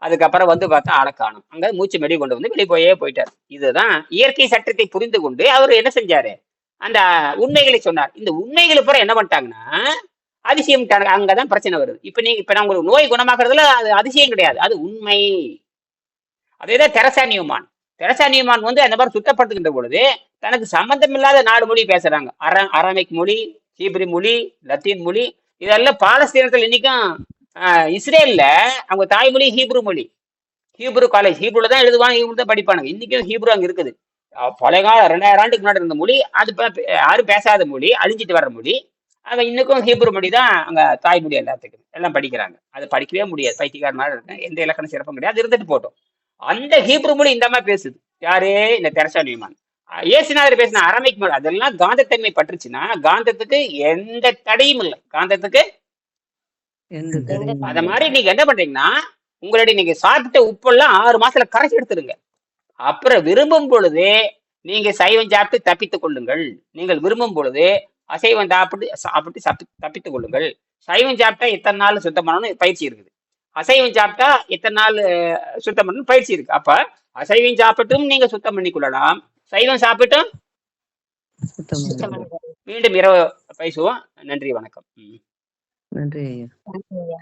அதுக்கப்புறம் பார்த்தா ஆளை காணும். அங்க மூச்சு மெடி கொண்டு வந்து வெளியே போயிட்டார். இதுதான் இயற்கை சட்டத்தை புரிந்து கொண்டு அவர் என்ன செஞ்சாரு? அந்த உண்மைகளை சொன்னார். இந்த உண்மைகளை பூரா என்ன பண்ணிட்டாங்கன்னா அதிசயம். அங்கதான் பிரச்சனை வருது. இப்ப நான் உங்களுக்கு நோய் குணமாக்குறதுல அது அதிசயம் கிடையாது, அது உண்மை. அதேதான் தெரசா நியூமான் அந்த மாதிரி சுத்தப்படுத்துகின்ற பொழுது தனக்கு சம்பந்தம் இல்லாத நாடு மொழி பேசுறாங்க. அரமிக் மொழி, ஹீப்ரு மொழி, லத்தீன் மொழி, இதெல்லாம் பாலஸ்தீனத்தில் இன்னைக்கும் இஸ்ரேல்ல அவங்க தாய்மொழி ஹீப்ரு மொழி. ஹீப்ரு காலேஜ், ஹீப்ருல தான் எழுதுவாங்க, ஹீப்ரு தான் படிப்பானுங்க. இன்னைக்கும் ஹீப்ரு அங்க இருக்குது. பழைய காலம் 2000 ஆண்டுக்கு முன்னாடி இருந்த மொழி அது. யாரும் பேசாத மொழி, அழிஞ்சிட்டு வர்ற மொழி. அங்க இன்னைக்கும் ஹீப்ரு மொழி தான் அங்க தாய்மொழி எல்லாத்துக்கும். எல்லாம் படிக்கிறாங்க. அது படிக்கவே முடியாது, பைத்தியக்கார மாதிரி இருக்கேன், எந்த இலக்கண சிறப்பும் கிடையாது, இருந்துட்டு போட்டோம். அந்த ஹீப்ரு மொழி இந்த மாதிரி பேசுது. யாரு? இந்த தெரசா நியூமான். இயேசுநாதர் பேசின அரமிக் மொழி அதெல்லாம் காந்தத்தன்மை பற்றுச்சுன்னா காந்தத்துக்கு எந்த தடையும் இல்லை. காந்தத்துக்கு அத மாதிரி நீங்க என்ன பண்றீங்கன்னா, உங்களுடைய நீங்க சாப்பிட்ட உப்பெல்லாம் 6 மாசத்துல கரைச்சி எடுத்துருங்க. அப்புறம் விரும்பும் பொழுது நீங்க சைவம் சாப்பிட்டு தப்பித்துக் கொள்ளுங்கள். நீங்கள் விரும்பும் பொழுது அசைவம் சாப்பிட்டு தப்பித்துக் கொள்ளுங்கள். சைவம் சாப்பிட்டா எத்தனை நாள் சுத்தம் பண்ணணும் பயிற்சி இருக்குது. அசைவம் சாப்பிட்டா எத்தனை நாள் சுத்தம் பண்ணணும் பயிற்சி இருக்கு. அப்ப அசைவம் சாப்பிட்டும் நீங்க சுத்தம் பண்ணி கொள்ளலாம், சைவம் சாப்பிட்டும் மீண்டும் இரவு பேசுவோம். நன்றி, வணக்கம். நன்றி ஐயா. நன்றி ஐயா.